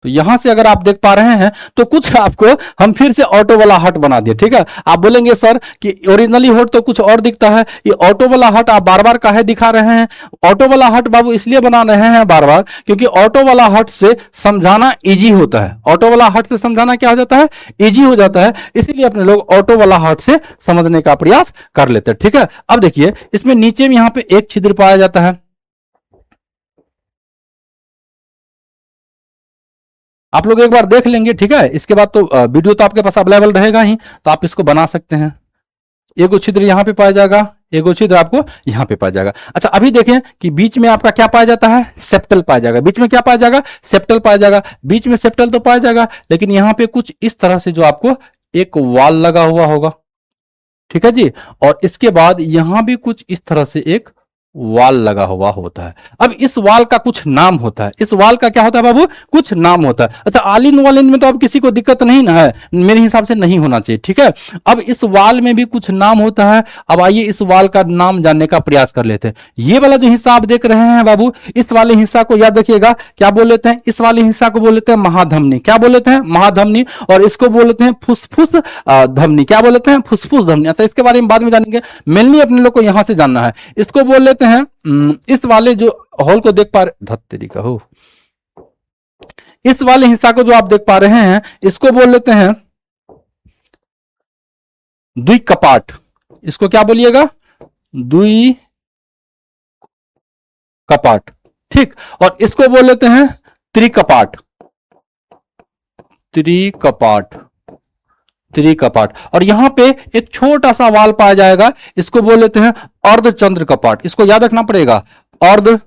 तो यहां से अगर आप देख पा रहे हैं तो कुछ आपको हम फिर से ऑटो वाला हार्ट बना दिए, ठीक है। आप बोलेंगे सर कि ओरिजिनली हार्ट तो कुछ और दिखता है, ये ऑटो वाला हार्ट आप बार बार काहे दिखा रहे हैं? ऑटो वाला हार्ट बाबू इसलिए बना रहे हैं बार बार क्योंकि ऑटो वाला हार्ट से समझाना इजी होता है। ऑटो वाला हार्ट से समझाना क्या हो जाता है? इजी हो जाता है। इसीलिए अपने लोग ऑटो वाला हार्ट से समझने का प्रयास कर लेते हैं, ठीक है। अब देखिए, इसमें नीचे में यहां पे एक छिद्र पाया जाता है। आप लोग एक बार देख लेंगे, ठीक है। इसके बाद तो वीडियो तो आपके पास अवेलेबल रहेगा ही, तो आप इसको बना सकते हैं। एगो छिद्र यहां पे पाया जाएगा, एगो छिद्र आपको यहां पे पाया जाएगा। अच्छा, अभी देखें कि बीच में आपका क्या पाया जाता है? सेप्टल पाया जाएगा। बीच में क्या पाया जाएगा? सेप्टल पाया जाएगा। बीच में सेप्टल तो पाया जाएगा, लेकिन यहां पे कुछ इस तरह से जो आपको एक वाल लगा हुआ होगा, ठीक है जी। और इसके बाद यहां भी कुछ इस तरह से एक वाल लगा हुआ होता है। अब इस वाल का कुछ नाम होता है, इस वाल का क्या होता है बाबू, कुछ नाम होता है। अच्छा, आलिन वालिन में तो अब किसी को दिक्कत नहीं ना है, मेरे हिसाब से नहीं होना चाहिए, ठीक है। अब इस वाल में भी कुछ नाम होता है। अब आइए इस वाल का नाम जानने का प्रयास कर लेते हैं। ये वाला जो हिस्सा आप देख रहे हैं बाबू, इस वाले हिस्सा को याद रखिएगा, क्या बोल लेते हैं, इस वाले हिस्सा को बोल लेते हैं महाधमनी। क्या बोल लेते हैं, महाधमनी। और इसको बोल लेते हैं फुसफुस धमनी। क्या बोल लेते हैं, फुसफुस धमनी। अच्छा, इसके बारे में बाद में जानेंगे, मेनली अपने लोग को यहां से जानना है। इसको बोल लेते हैं इस वाले जो हॉल को देख पा रहे, धत्तेरी का हो, इस वाले हिस्सा को जो आप देख पा रहे हैं, इसको बोल लेते हैं द्विकपाट। इसको क्या बोलिएगा, द्विकपाट, ठीक। और इसको बोल लेते हैं त्रिकपाट, त्रिकपाट, त्रिकपाट। और यहां पे एक छोटा सा वाल पाया जाएगा, इसको बोल लेते हैं अर्धचंद्र कपाट। इसको याद रखना पड़ेगा, अर्धचंद्र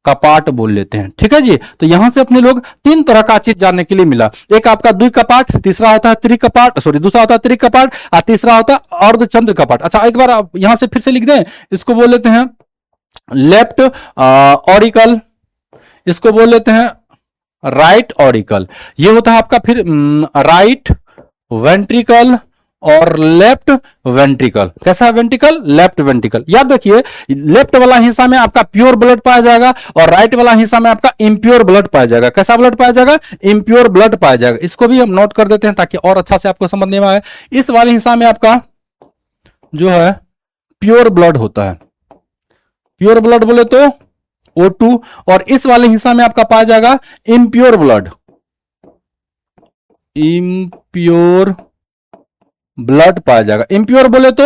कपाट बोल लेते हैं, ठीक है जी। तो यहां से अपने लोग तीन तरह का चीज जानने के लिए मिला। एक आपका द्विकपाट, तीसरा होता है त्रिकपाट, सॉरी दूसरा होता है त्रिकपाट, और तीसरा होता है अर्धचंद्र कपाट। अच्छा, एक बार आप यहां से फिर से लिख दें, इसको बोल लेते हैं लेफ्ट ऑरिकल, इसको बोल लेते हैं राइट ऑरिकल। ये होता है आपका फिर राइट वेंट्रिकल और लेफ्ट वेंट्रिकल। कैसा है वेंट्रिकल, लेफ्ट वेंट्रिकल। याद रखिए, लेफ्ट वाला हिस्सा में आपका प्योर ब्लड पाया जाएगा और राइट वाला हिस्सा में आपका इम्प्योर ब्लड पाया जाएगा। कैसा ब्लड पाया जाएगा, इम्प्योर ब्लड पाया जाएगा। इसको भी हम नोट कर देते हैं ताकि और अच्छा से आपको समझने में आए। इस वाले हिस्सा में आपका जो है प्योर ब्लड होता है, प्योर ब्लड बोले तो O2। और इस वाले हिस्सा में आपका पाया जाएगा इम्प्योर ब्लड, इम्प्योर ब्लड पाया जाएगा। इम्प्योर बोले तो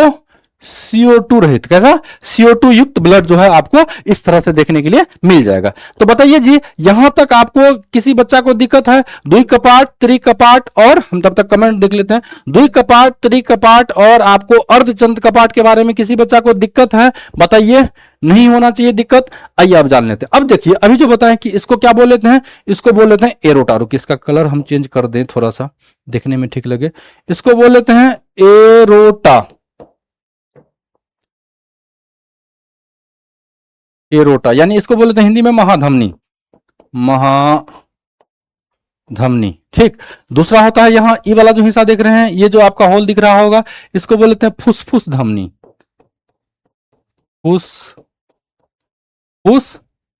CO2 रहित। कैसा, CO2 युक्त ब्लड जो है आपको इस तरह से देखने के लिए मिल जाएगा। तो बताइए जी, यहां तक आपको किसी बच्चा को दिक्कत है, द्विकपाट, त्रिकपाट, और हम तब तक कमेंट देख लेते हैं, द्विकपाट, त्रिकपाट और आपको अर्धचंद्र कपाट के बारे में किसी बच्चा को दिक्कत है, बताइए। नहीं होना चाहिए दिक्कत। आइए आप जान लेते हैं। अब देखिए, अभी जो बताएं कि इसको क्या बोल लेते हैं, इसको बोल लेते हैं एरोटा। रुक, इसका कलर हम चेंज कर दें थोड़ा सा देखने में ठीक लगे। इसको बोल लेते हैं एरोटा, एरोटा, यानी इसको बोल लेते हैं हिंदी में महाधमनी, महाधमनी, ठीक। दूसरा होता है यहां ये वाला जो हिस्सा देख रहे हैं, ये जो आपका होल दिख रहा होगा, इसको बोल लेते हैं फुसफुस धमनी, फुसफुस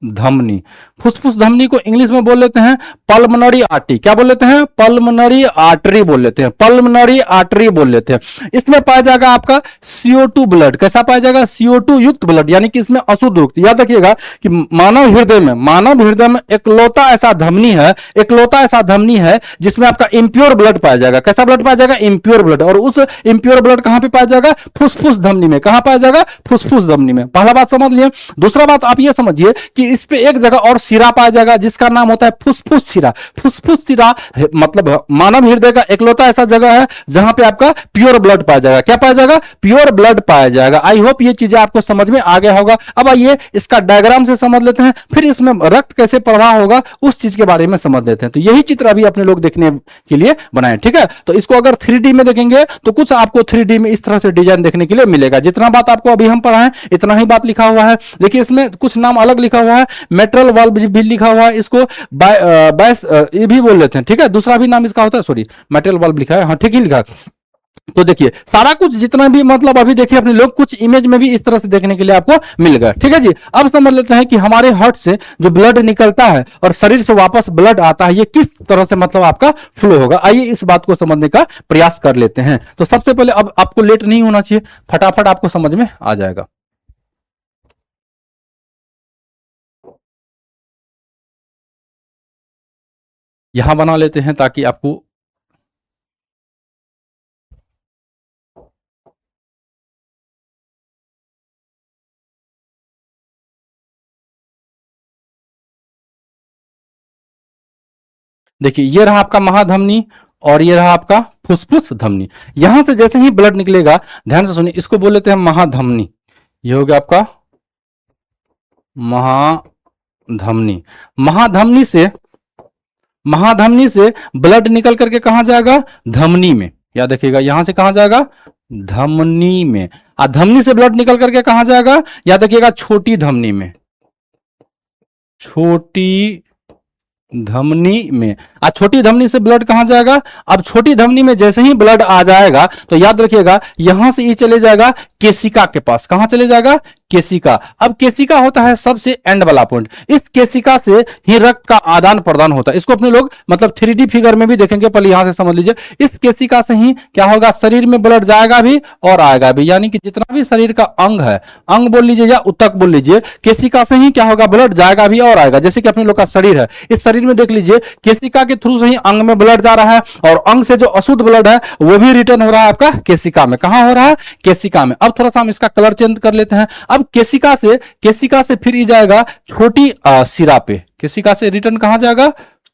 धमनी। फुसफुस धमनी को इंग्लिश में बोल लेते हैं पल्मनरी आर्टरी। क्या बोल लेते हैं, पल्मनरी आर्टरी बोल लेते हैं, पल्मनरी आर्टरी बोल लेते हैं। इसमें पाया जाएगा आपका CO2 ब्लड। कैसा पाया जाएगा, CO2 युक्त ब्लड, यानी कि इसमें अशुद्ध युक्त। याद रखिएगा कि मानव हृदय में एकलौता ऐसा धमनी है, एकलौता ऐसा धमनी है जिसमें आपका इंप्योर ब्लड पाया जाएगा। कैसा ब्लड पाया जाएगा, इंप्योर ब्लड। और उस इंप्योर ब्लड कहां पे पाया जाएगा, फुसफुस धमनी में। कहां पाया जाएगा, फुसफुस धमनी में। पहला बात समझ लिए। दूसरा बात आप ये समझिए कि इस पे एक जगह और सिरा पाया जाएगा जिसका नाम होता है फुसफुस सिरा। फुसफुस सिरा मतलब मानव हृदय का एकलौता ऐसा जगह है जहां पे आपका प्योर ब्लड पाया जाएगा। क्या पाया जाएगा, प्योर ब्लड पाया जाएगा। आई होप ये चीजें आपको समझ में आ गया होगा। अब आइए इसका डायग्राम से समझ लेते हैं, फिर इसमें रक्त कैसे प्रवाह होगा उस चीज के बारे में समझ लेते हैं। तो यही चित्र अभी अपने लोग देखने के लिए बनाए, ठीक है। तो इसको अगर 3D में देखेंगे तो कुछ आपको 3D में इस तरह से डिजाइन देखने के लिए मिलेगा। जितना बात आपको अभी हम पढ़ाएं इतना ही बात लिखा हुआ है। देखिए, इसमें कुछ नाम अलग लिखा हुआ है, मेट्रल वाल्व भी लिखा हुआ है, इसको बैस ये भी बोल लेते हैं, ठीक है। दूसरा भी नाम इसका होता है, सॉरी मेटल वाल्व लिखा है, हाँ ठीक ही लिखा है। तो देखिए सारा कुछ जितना भी मतलब अभी देखिए अपने लोग कुछ इमेज में भी इस तरह से देखने के लिए आपको मिल गया, ठीक है जी। अब समझ लेते हैं कि हमारे हार्ट से जो ब्लड निकलता है और शरीर से वापस ब्लड आता है, ये किस तरह से मतलब आपका फ्लो होगा। आइए इस बात को समझने का प्रयास कर लेते हैं। तो सबसे पहले अब आपको लेट नहीं होना चाहिए, फटाफट आपको समझ में आ जाएगा। यहां बना लेते हैं ताकि आपको देखिए, ये रहा आपका महाधमनी और ये रहा आपका फुसफुस धमनी। यहां से जैसे ही ब्लड निकलेगा, ध्यान से सुनिए, इसको बोल लेते हैं महाधमनी। ये हो गया आपका महाधमनी। महाधमनी से ब्लड निकल करके कहां जाएगा, धमनी में। याद रखिएगा, यहां से कहां जाएगा, धमनी में। धमनी से ब्लड निकल करके कहां जाएगा, याद रखिएगा छोटी धमनी में, छोटी धमनी में। छोटी धमनी से ब्लड कहां जाएगा, अब छोटी धमनी में जैसे ही ब्लड आ जाएगा तो याद रखिएगा यहां से ये चले जाएगा केशिका के पास। कहां चले जाएगा, केशिका। अब केशिका होता है सबसे एंड वाला पॉइंट, इस केशिका से ही रक्त का आदान प्रदान होता है। इसको अपने लोग मतलब 3D फिगर में भी देखेंगे, पहले यहां से समझ लीजिए। इस केशिका से ही क्या होगा, शरीर में ब्लड जाएगा भी और आएगा भी, यानी कि जितना भी शरीर का अंग है, अंग बोल लीजिए या उत्तक बोल लीजिए, केशिका से ही क्या होगा, ब्लड जाएगा भी और आएगा। जैसे कि अपने लोग का शरीर है, इस शरीर में देख लीजिए केशिका के थ्रू से ही अंग में ब्लड जा रहा है, और अंग से जो अशुद्ध ब्लड है वो भी रिटर्न हो रहा है आपका केशिका में। कहां हो रहा है, केशिका में। अब थोड़ा सा हम इसका कलर चेंज कर लेते हैं। अब केशिका से फिर ही जाएगा छोटी सिरा पे, केशिका से रिटर्न कहां जाएगा,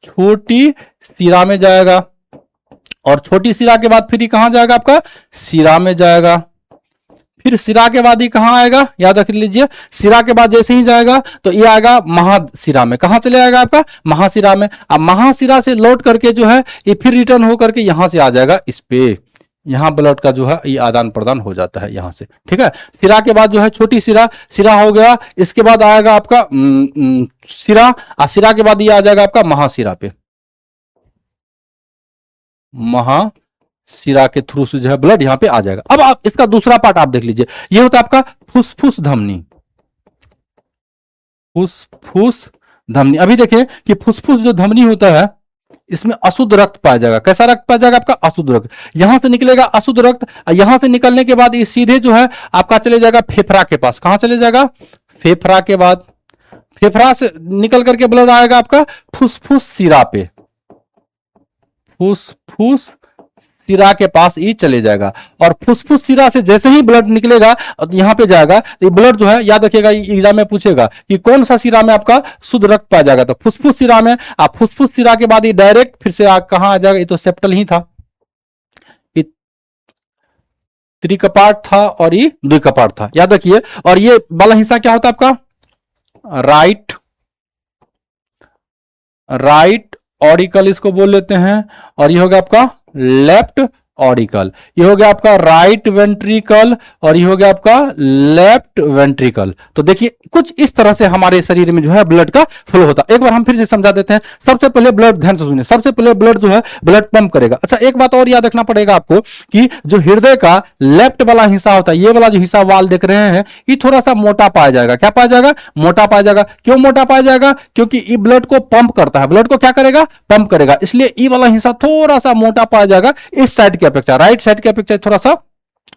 छोटी सिरा में जाएगा, और छोटी सिरा के बाद फिर ही कहां जाएगा, आपका सिरा में जाएगा। फिर सिरा के बाद ही कहां आएगा, याद रख लीजिए, सिरा के बाद जैसे ही जाएगा तो ये आएगा महासिरा में। कहां चले आएगा आपका, महासिरा में। अब महासिरा से लौट करके जो है ये फिर रिटर्न हो करके यहां से आ जाएगा इस पे, यहां ब्लड का जो है ये आदान प्रदान हो जाता है यहां से, ठीक है। सिरा के बाद जो है छोटी सिरा, सिरा हो गया, इसके बाद आएगा आपका सिरा, और सिरा के बाद ये आ जाएगा आपका महासिरा पे, महासिरा के थ्रू से जो है ब्लड यहां पे आ जाएगा। अब आप इसका दूसरा पार्ट आप देख लीजिए, ये होता है आपका फुसफुस धमनी, फुसफुस धमनी। अभी देखिए कि फुसफुस जो धमनी होता है इसमें अशुद्ध रक्त पाया जाएगा। कैसा रक्त पाया जाएगा, आपका अशुद्ध रक्त। यहां से निकलेगा अशुद्ध रक्त, यहां से निकलने के बाद ये सीधे जो है आपका चले जाएगा फेफड़ा के पास। कहां चले जाएगा, फेफड़ा के बाद, फेफड़ा से निकल करके ब्लड आएगा आपका फुसफुस सिरा पे, फुसफुस सिरा के पास ही चले जाएगा, और फुसफुस सिरा से जैसे ही ब्लड निकलेगा यहां पे जाएगा, तो ये ब्लड जो है, याद रखिएगा एग्जाम में पूछेगा कि कौन सा सिरा में आपका शुद्ध रक्त पाया जाएगा, तो फुसफुस सिरा में। आप फुसफुस सिरा के बाद ये डायरेक्ट फिर से कहां आ जाएगा, ये तो सेप्टल ही था, त्रिकपाट था और ये द्विकपाट था, याद रखिए। और ये वाला हिस्सा क्या होता है आपका, राइट ऑडिकल इसको बोल लेते हैं, और ये होगा आपका लेफ्ट ऑडिकल, ये हो गया आपका राइट वेंट्रिकल, और ये हो गया आपका लेफ्ट वेंट्रिकल। तो देखिए कुछ इस तरह से हमारे शरीर में जो है ब्लड का फ्लो होता है। एक बार हम फिर से समझा देते हैं। सबसे पहले ब्लड, ध्यान से सुनिए, सबसे पहले ब्लड जो है ब्लड पंप करेगा। अच्छा, एक बात और याद रखना पड़ेगा आपको कि जो हृदय का लेफ्ट वाला हिस्सा होता है, ये वाला जो हिस्सा वाल देख रहे हैं, ये थोड़ा सा मोटा पाया जाएगा। क्या पाया जाएगा, मोटा पाया जाएगा। क्यों मोटा पाया जाएगा, क्योंकि ये ब्लड को पंप करता है, ब्लड को क्या करेगा, पंप करेगा, इसलिए ये वाला हिस्सा थोड़ा सा मोटा पाया जाएगा इस साइड की अपेक्षा, राइट साइड की अपेक्षा थोड़ा सा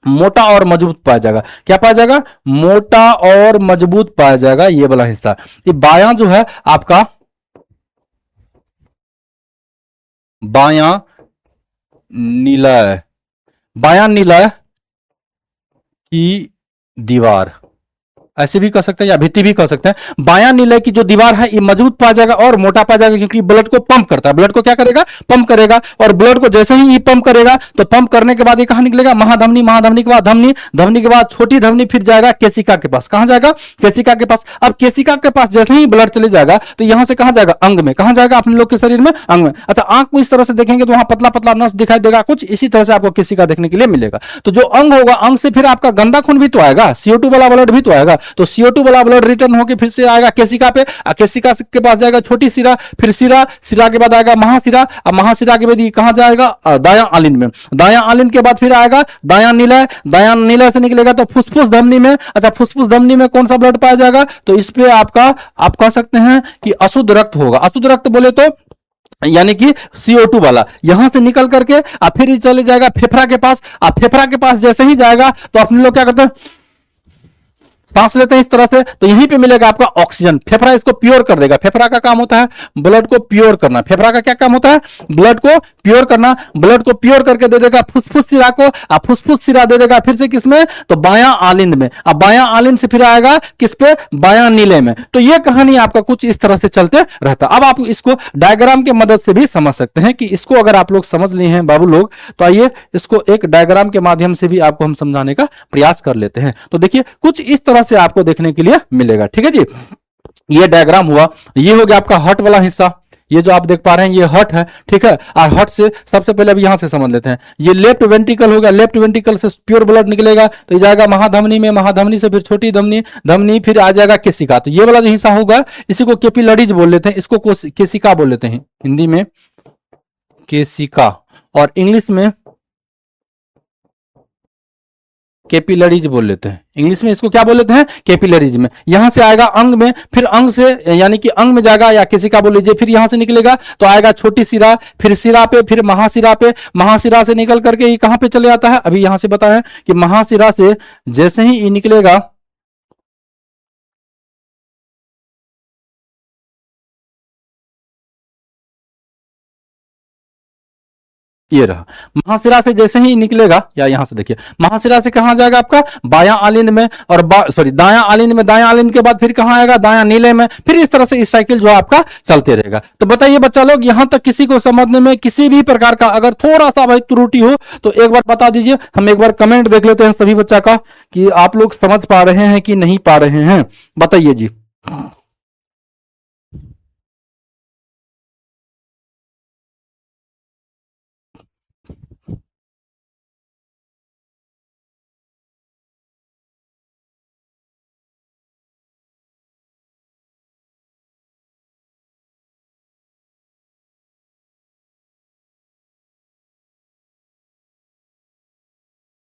मोटा और मजबूत पाया जाएगा। क्या पाया जाएगा, मोटा और मजबूत पाया जाएगा ये वाला हिस्सा। ये बायां जो है आपका, बायां निलय, बायां निलय की दीवार, ऐसे भी कह सकते हैं या भित्ति भी कह सकते हैं। बायां निलय की जो दीवार है ये मजबूत पाया जाएगा और मोटा पाया जाएगा, क्योंकि ब्लड को पंप करता है। ब्लड को क्या करेगा, पंप करेगा, और ब्लड को जैसे ही ये पंप करेगा तो पंप करने के बाद ये कहां निकलेगा, महाधमनी, महाधमनी के बाद धमनी, धमनी के बाद छोटी धमनी, फिर जाएगा केशिका के पास। कहां जाएगा, केशिका के पास। अब केशिका के पास जैसे ही ब्लड चले जाएगा तो यहां से कहां जाएगा, अंग में। कहां जाएगा, अपने लोग के शरीर में, अंग में। अच्छा, आंख को इस तरह से देखेंगे तो वहां पतला पतला नस दिखाई देगा, कुछ इसी तरह से आपको केशिका देखने के लिए मिलेगा। तो जो अंग होगा, अंग से फिर आपका गंदा खून भी तो आएगा, CO2 वाला ब्लड भी तो आएगा, तो CO2 वाला ब्लड रिटर्न होकर फिर से आएगा केशिका पे, केशिका के पास जाएगा छोटी सिरा, फिर सिरा, सिरा के बाद आएगा महासिरा, और महासिरा के बाद ये कहां जाएगा, दायां आलिन में। दायां आलिन के बाद फिर आएगा दायां निलय, दायां निलय से निकलेगा तो फुसफुस धमनी में। अच्छा, फुसफुस धमनी में कौन सा ब्लड पाया जाएगा, तो इस पे आपका, आप कह सकते हैं कि अशुद्ध रक्त होगा। अशुद्ध रक्त बोले तो यानी कि CO2 वाला, यहां से निकल करके फिर चले जाएगा फेफड़ा के पास। फेफड़ा के पास जैसे ही जाएगा तो अपने लोग क्या करते हैं, सांस लेते हैं इस तरह से, तो यहीं पे मिलेगा आपका ऑक्सीजन। फेफड़ा इसको प्योर कर देगा। फेफड़ा का काम होता है ब्लड को प्योर करना। फेफड़ा का क्या काम होता है, ब्लड को प्योर करना। ब्लड को प्योर करके दे देगा फुसफुस सिरा को, फुसफुस सिरा दे देगा फिर से किसमें, तो बायां आलिंद में। अब बायां आलिंद से फिर आएगा किस पे, बायां नीले में। तो ये कहानी आपका कुछ इस तरह से चलते रहता। अब आप इसको डायग्राम के मदद से भी समझ सकते हैं कि इसको अगर आप लोग समझ लिए हैं बाबू लोग, तो आइए इसको एक डायग्राम के माध्यम से भी आपको हम समझाने का प्रयास कर लेते हैं। तो देखिए कुछ इस तरह से आपको देखने के लिए मिलेगा, ठीक है जी। ये डायग्राम हुआ, ये हो गया आपका हार्ट वाला हिस्सा, ये जो आप देख पा रहे हैं ये हर्ट है, ठीक है। और हर्ट से सबसे पहले अब यहां से समझ लेते हैं, ये लेफ्ट वेंट्रिकल होगा, लेफ्ट वेंट्रिकल से प्योर ब्लड निकलेगा तो ये जाएगा महाधमनी में, महाधमनी से फिर छोटी धमनी, धमनी फिर आ जाएगा केसिका। तो ये वाला जो हिस्सा होगा इसी को कैपिलरीज बोल लेते हैं, इसको केसिका बोल लेते हैं, हिंदी में केसिका और इंग्लिश में कैपिलरीज बोल लेते हैं। इंग्लिश में इसको क्या बोल लेते हैं, कैपिलरीज में। यहां से आएगा अंग में, फिर अंग से यानी कि अंग में जाएगा या केसिका बोल लीजिए, फिर यहां से निकलेगा तो आएगा छोटी सिरा, फिर सिरा पे, फिर महासिरा पे, महासिरा से निकल करके ये कहां पे चले जाता है, अभी यहां से बताएं कि महासिरा से जैसे ही ये निकलेगा ये रहा, महाशिरा से जैसे ही निकलेगा, या यहां से देखिए महाशिरा से कहां जाएगा आपका बायां आलिंद में, और सॉरी दायां आलिंद में, दायां आलिंद के बाद फिर कहां आएगा दायां नीले में, फिर इस तरह से इस साइकिल जो आपका चलते रहेगा। तो बताइए बच्चा लोग, यहां तक किसी को समझने में किसी भी प्रकार का अगर थोड़ा सा भाई त्रुटि हो तो एक बार बता दीजिए, हम एक बार कमेंट देख लेते हैं सभी बच्चा का कि आप लोग समझ पा रहे हैं कि नहीं पा रहे हैं, बताइए जी।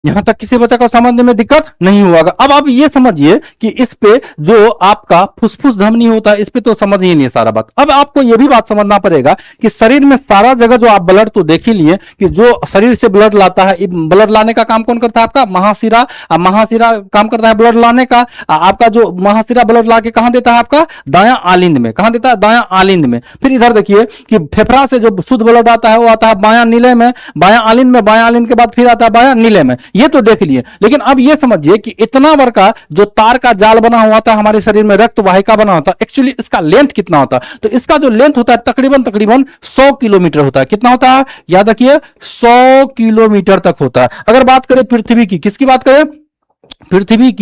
यहां तक किसी बच्चा को समझने में दिक्कत नहीं हुआ। अब आप ये समझिए कि इस पे जो आपका फुसफुस धमनी होता है इस पे तो समझ ही नहीं है सारा बात। अब आपको ये भी बात समझना पड़ेगा कि शरीर में सारा जगह जो आप ब्लड तो देख ही लिए कि जो शरीर से ब्लड लाता है, ब्लड लाने का काम कौन करता है आपका महाशिरा। महाशिरा काम करता है ब्लड लाने का। आपका जो महाशिरा ब्लड ला के कहां देता है आपका दायां आलिंद में, कहां देता है दायां आलिंद में। फिर इधर देखिए कि फेफड़ा से जो शुद्ध ब्लड आता है वो आता है बायां नीले में, बायां आलिंद में, बायां आलिंद के बाद फिर आता है बायां नीले में। ये तो देख लिए, लेकिन अब ये समझिए कि इतना बड़ा का जो तार का जाल बना हुआ था हमारे शरीर में, रक्त वाहिका बना होता है, एक्चुअली इसका लेंथ कितना होता है, तो इसका जो लेंथ होता है तकरीबन तकरीबन 100 किलोमीटर होता है। कितना होता है याद रखिए, 100 किलोमीटर तक होता है। अगर बात करें पृथ्वी की, किसकी बात करें, पृथ्वी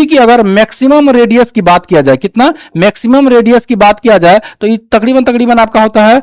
की अगर मैक्सिमम रेडियस की बात किया जाए, कितना मैक्सिमम रेडियस की बात किया जाए तो ये तकरीबन तकरीबन आपका होता है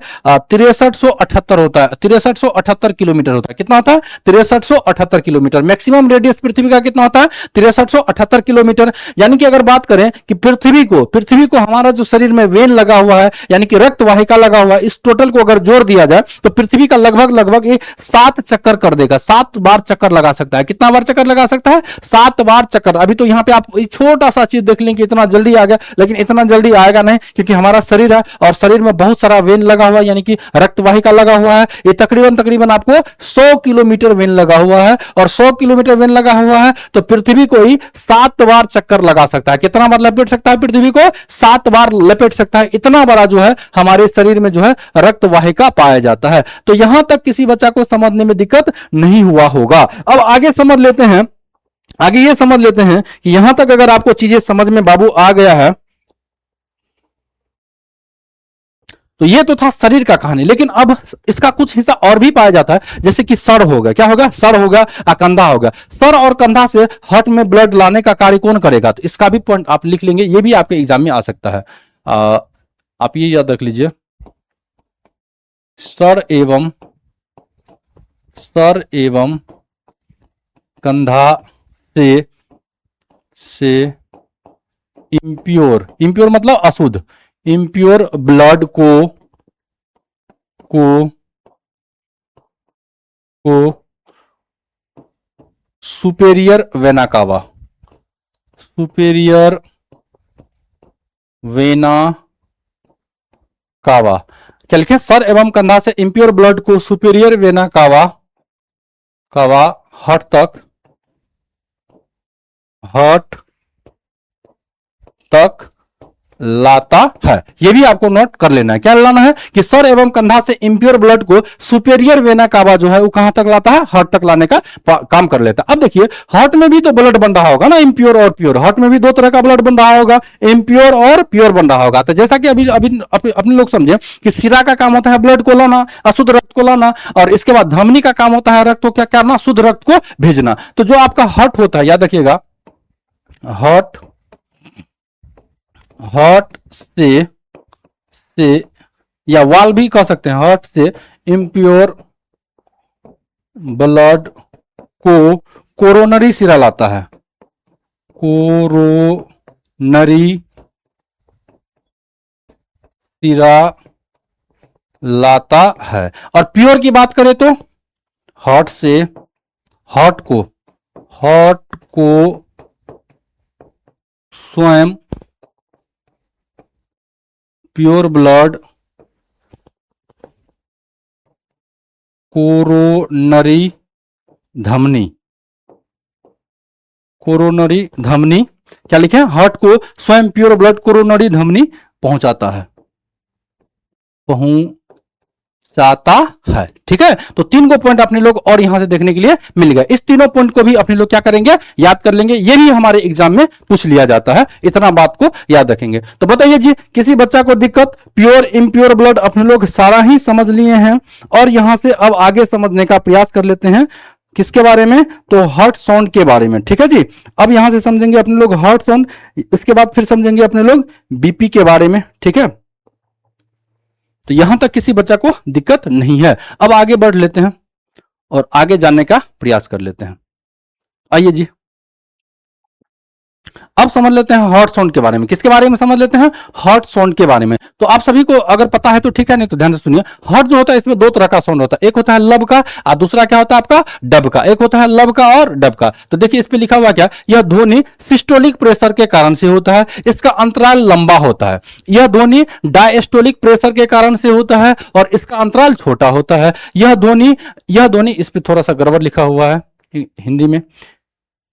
6378 होता है, 6378 किलोमीटर होता है। कितना होता है 6378 किलोमीटर। मैक्सिमम रेडियस पृथ्वी का कितना होता है 6378 किलोमीटर। यानी कि अगर बात करें कि पृथ्वी को हमारा जो शरीर में वेन लगा हुआ है यानी कि रक्त वाहिका लगा हुआ है, इस टोटल को अगर जोड़ दिया जाए तो पृथ्वी का लगभग ये 7 चक्कर कर देगा, 7 बार चक्कर लगा सकता है। कितना बार चक्कर लगा सकता है 7 बार चक्कर। अभी तो यहां पे आप छोटा सा चीज देख लें कि इतना जल्दी आ गया, लेकिन इतना जल्दी आएगा नहीं क्योंकि हमारा शरीर है और शरीर में बहुत सारा वेन लगा हुआ है यानी कि रक्तवाहिका लगा हुआ है। ये तकरीबन आपको 100 किलोमीटर वेन लगा हुआ है और 100 किलोमीटर वेन लगा हुआ है तो पृथ्वी को ही 7 बार चक्कर लगा सकता है। कितना बार लपेट सकता है पृथ्वी को 7 बार लपेट सकता है। इतना बड़ा जो है हमारे शरीर में जो है रक्तवाहिका पाया जाता है। तो यहां तक किसी बच्चा को समझने में दिक्कत नहीं हुआ होगा। अब आगे समझ लेते हैं, आगे ये समझ लेते हैं कि यहां तक अगर आपको चीजें समझ में बाबू आ गया है तो ये तो था शरीर का कहानी। लेकिन अब इसका कुछ हिस्सा और भी पाया जाता है, जैसे कि सर होगा, क्या होगा सर होगा, कंधा होगा। सर और कंधा से हार्ट में ब्लड लाने का कार्य कौन करेगा, तो इसका भी पॉइंट आप लिख लेंगे, ये भी आपके एग्जाम में आ सकता है। आप ये याद रख लीजिए, सर एवं कंधा से इंप्योर मतलब अशुद्ध, इंप्योर ब्लड को superior vena cava, superior vena cava क्या लिखें, सर एवं कंधा से इंप्योर ब्लड को सुपेरियर वेना कावा हार्ट तक लाता है। यह भी आपको नोट कर लेना है। क्या लाना है कि सर एवं कंधा से इंप्योर ब्लड को सुपेरियर वेना कावा जो है वो कहां तक लाता है, हार्ट तक लाने का काम कर लेता है। अब देखिए हार्ट में भी तो ब्लड बन रहा होगा ना, इंप्योर और प्योर। हार्ट में भी दो तरह का ब्लड बन रहा होगा, इंप्योर और प्योर बन रहा होगा। तो जैसा कि अभी अभी अपने लोग समझे कि सिरा का काम होता है ब्लड को लाना, अशुद्ध रक्त को लाना, और इसके बाद धमनी का काम होता है रक्त को क्या करना, शुद्ध रक्त को भेजना। तो जो आपका हार्ट होता है, याद रखिएगा, हार्ट से या वाल भी कह सकते हैं, हार्ट से इम्प्योर ब्लड को कोरोनरी सिरा लाता है, कोरोनरी सिरा लाता है। और प्योर की बात करें तो हार्ट से हार्ट को स्वयं प्योर ब्लड कोरोनरी धमनी, कोरोनरी धमनी क्या लिखे, हार्ट को स्वयं प्योर ब्लड कोरोनरी धमनी पहुंचाता है, पहुंचाता है। ठीक है, तो तीन को पॉइंट अपने लोग और यहां से देखने के लिए मिल गए। इस तीनों पॉइंट को भी अपने लोग क्या करेंगे, याद कर लेंगे। ये भी हमारे एग्जाम में पूछ लिया जाता है, इतना बात को याद रखेंगे। तो बताइए जी, किसी बच्चा को दिक्कत, प्योर इम्प्योर ब्लड अपने लोग सारा ही समझ लिए हैं, और यहां से अब आगे समझने का प्रयास कर लेते हैं। किसके बारे में, तो हार्ट साउंड के बारे में। ठीक है जी, अब यहां से समझेंगे अपने लोग हार्ट साउंड, इसके बाद फिर समझेंगे अपने लोग बीपी के बारे में। ठीक है, तो यहां तक किसी बच्चा को दिक्कत नहीं है। अब आगे बढ़ लेते हैं और आगे जानने का प्रयास कर लेते हैं। आइए जी, अब समझ लेते हैं हार्ट साउंड के बारे में। किसके बारे में समझ लेते हैं, हार्ट साउंड के बारे में। तो आप सभी को अगर पता है तो ठीक है, नहीं तो ध्यान से सुनिए। हार्ट जो होता है इसमें दो तरह का साउंड होता है, एक होता है लब का और दूसरा क्या होता है आपका डब का। एक होता है लब का और डब का। तो देखिए इस पे लिखा हुआ क्या, यह ध्वनि सिस्टोलिक प्रेशर के कारण से होता है, इसका अंतराल लंबा होता है। यह ध्वनि डायस्टोलिक प्रेशर के कारण से होता है और इसका अंतराल छोटा होता है। यह ध्वनि इस पे थोड़ा सा गड़बड़ लिखा हुआ है हिंदी में।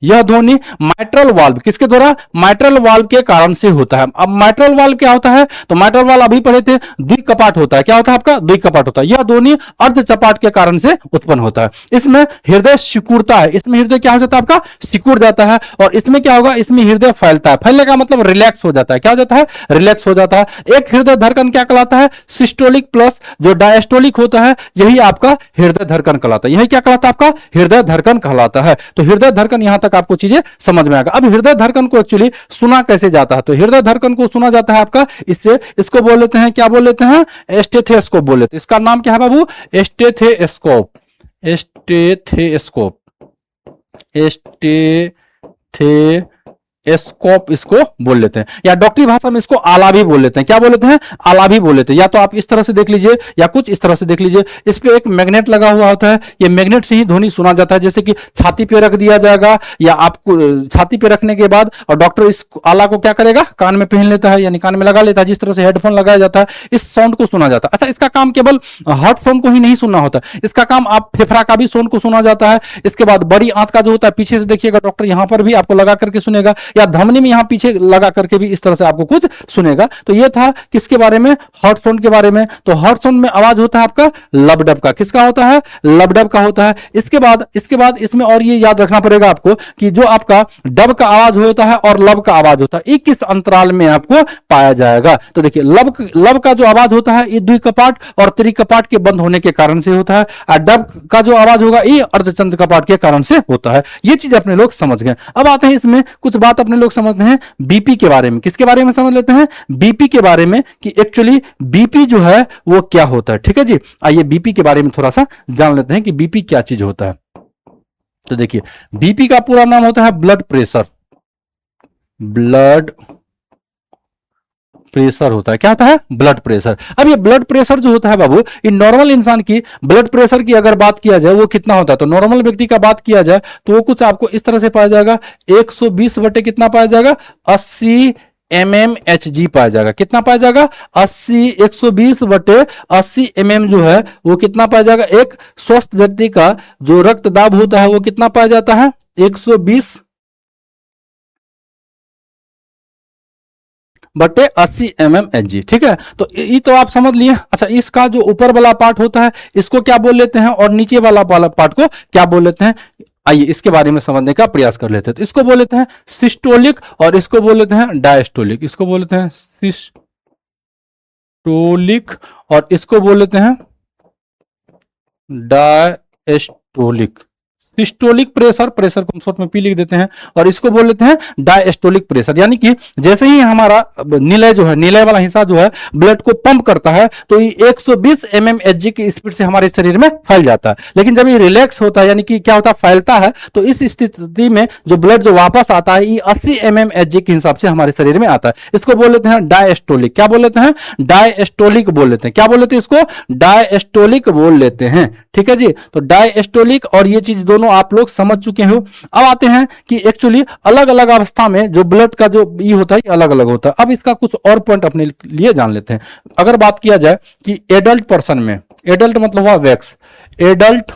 यह ध्वनि माइट्रल वाल्व, किसके द्वारा, माइट्रल वाल्व के कारण से होता है। अब माइट्रल वाल्व क्या होता है, तो माइट्रल वाल्व अभी पढ़े थे, द्विकपाट होता है। क्या होता है आपका, द्विकपाट होता है। यह ध्वनि अर्धचपाट के कारण से उत्पन्न होता है। इसमें हृदय सिकुड़ता है, इसमें हृदय क्या हो जाता है आपका, सिकुड़ जाता है। और इसमें क्या होगा, इसमें हृदय फैलता है, फैलने का मतलब रिलैक्स हो जाता है। क्या हो जाता है, रिलैक्स हो जाता है। एक हृदय धड़कन क्या कहलाता है, सिस्टोलिक प्लस जो डायस्टोलिक होता है, यही आपका हृदय धड़कन कहलाता है। यही क्या कहलाता है आपका, हृदय धड़कन कहलाता है। तो हृदय धड़कन यहां तक आपको चीजें समझ में आएगा। अब हृदय धड़कन को एक्चुअली सुना कैसे जाता है, तो हृदय धड़कन को सुना जाता है आपका इससे, इसको बोल लेते हैं, क्या बोल लेते हैं, स्टेथोस्कोप बोल लेते हैं। इसका नाम क्या है बाबू, स्टेथोस्कोप, स्टेथोस्कोप, स्टेथोस्कोप इसको बोल लेते हैं, या डॉक्टरी भाषा में इसको आला भी बोल लेते हैं। क्या बोल लेते हैं, आला भी बोल लेते हैं। या तो आप इस तरह से देख लीजिए या कुछ इस तरह से देख लीजिए। इस पे एक मैग्नेट लगा हुआ होता है, ये मैग्नेट से ही ध्वनि सुना जाता है। जैसे कि छाती पे रख दिया जाएगा, या आपको छाती पे रखने के बाद और डॉक्टर इस आला को क्या करेगा, कान में पहन लेता है, यानी कान में लगा लेता है, जिस तरह से हेडफोन लगाया जाता है, इस साउंड को सुना जाता है। अच्छा, इसका काम केवल हार्ट साउंड को ही नहीं सुनना होता, इसका काम आप फेफड़ा का भी साउंड को सुना जाता है। इसके बाद बड़ी आंत का जो होता है, पीछे से देखिएगा डॉक्टर यहां पर भी आपको लगा करके सुनेगा, या धमनी में यहां पीछे लगा करके भी इस तरह से आपको कुछ सुनेगा। तो ये था किसके बारे में, हार्ट साउंड के बारे में। तो हार्ट साउंड में आवाज होता है आपका लबडब का। किसका होता है, लबडब का होता है। इसके बाद इसमें और ये याद रखना पड़ेगा आपको कि जो आपका डब का आवाज होता है और लब का आवाज होता है, ये किस अंतराल में आपको पाया जाएगा। तो देखिए लब का जो आवाज होता है ये द्विकपाट और त्रिकपाट के बंद होने के कारण से होता है, और डब का जो आवाज होगा ये अर्धचंद्र कपाट के कारण से होता है। ये चीज अपने लोग समझ गए। अब आते हैं इसमें कुछ बात अपने लोग समझते हैं बीपी के बारे में। किसके बारे में समझ लेते हैं, बीपी के बारे में, कि एक्चुअली बीपी जो है वो क्या होता है। ठीक है जी, आइए बीपी के बारे में थोड़ा सा जान लेते हैं कि बीपी क्या चीज होता है। तो देखिए बीपी का पूरा नाम होता है ब्लड प्रेशर, ब्लड प्रेशर होता है। क्या होता है, ब्लड प्रेशर। अब ये ब्लड प्रेशर जो होता है बाबू, ये नॉर्मल इंसान की ब्लड प्रेशर की अगर बात किया जाए वो कितना होता है, तो नॉर्मल व्यक्ति का बात किया जाए तो वो कुछ आपको इस तरह से पाया जाएगा, 120 बटे कितना पाया जाएगा, 80 mmHg पाया जाएगा। कितना पाया जाएगा, 120 बटे 80 mm जो है वो कितना पाया जाएगा। एक स्वस्थ व्यक्ति का जो रक्तदाब होता है वो कितना पाया जाता है, 120 बटे 80 mmHg। ठीक है, तो ये तो आप समझ लिए। अच्छा, इसका जो ऊपर वाला पार्ट होता है इसको क्या बोल लेते हैं, और नीचे वाला पार्ट को क्या बोल लेते हैं, आइए इसके बारे में समझने का प्रयास कर लेते हैं। तो इसको बोल लेते हैं सिस्टोलिक और इसको बोल लेते हैं डायस्टोलिक। इसको बोल लेते हैं सिस्टोलिक और इसको बोल लेते हैं डायस्टोलिक। सिस्टोलिक प्रेशर, प्रेशर को हम शॉर्ट में पी लिख देते हैं, और इसको बोल लेते हैं डायस्टोलिक प्रेशर। यानी कि जैसे ही हमारा निलय जो है, निलय वाला हिस्सा जो है ब्लड को पंप करता है तो ये 120 mmHg की स्पीड से हमारे शरीर में फैल जाता है। लेकिन जब ये रिलैक्स होता है, यानी कि क्या होता है, फैलता है, तो इस स्थिति में जो ब्लड जो वापस आता है ये 80 mmHg के हिसाब से हमारे शरीर में आता है। इसको बोल लेते हैं डायस्टोलिक। क्या बोल लेते हैं? डायस्टोलिक बोल लेते हैं। क्या बोल लेते हैं इसको? डायस्टोलिक बोल लेते हैं। ठीक है जी, तो डायस्टोलिक और ये चीज दोनों आप लोग समझ चुके हो। अब आते हैं कि एक्चुअली अलग अलग अवस्था में जो ब्लड का जो ये होता है अलग अलग होता है। अब इसका कुछ और पॉइंट अपने लिए जान लेते हैं। अगर बात किया जाए कि एडल्ट पर्सन में, एडल्ट मतलब हुआ वैक्स, एडल्ट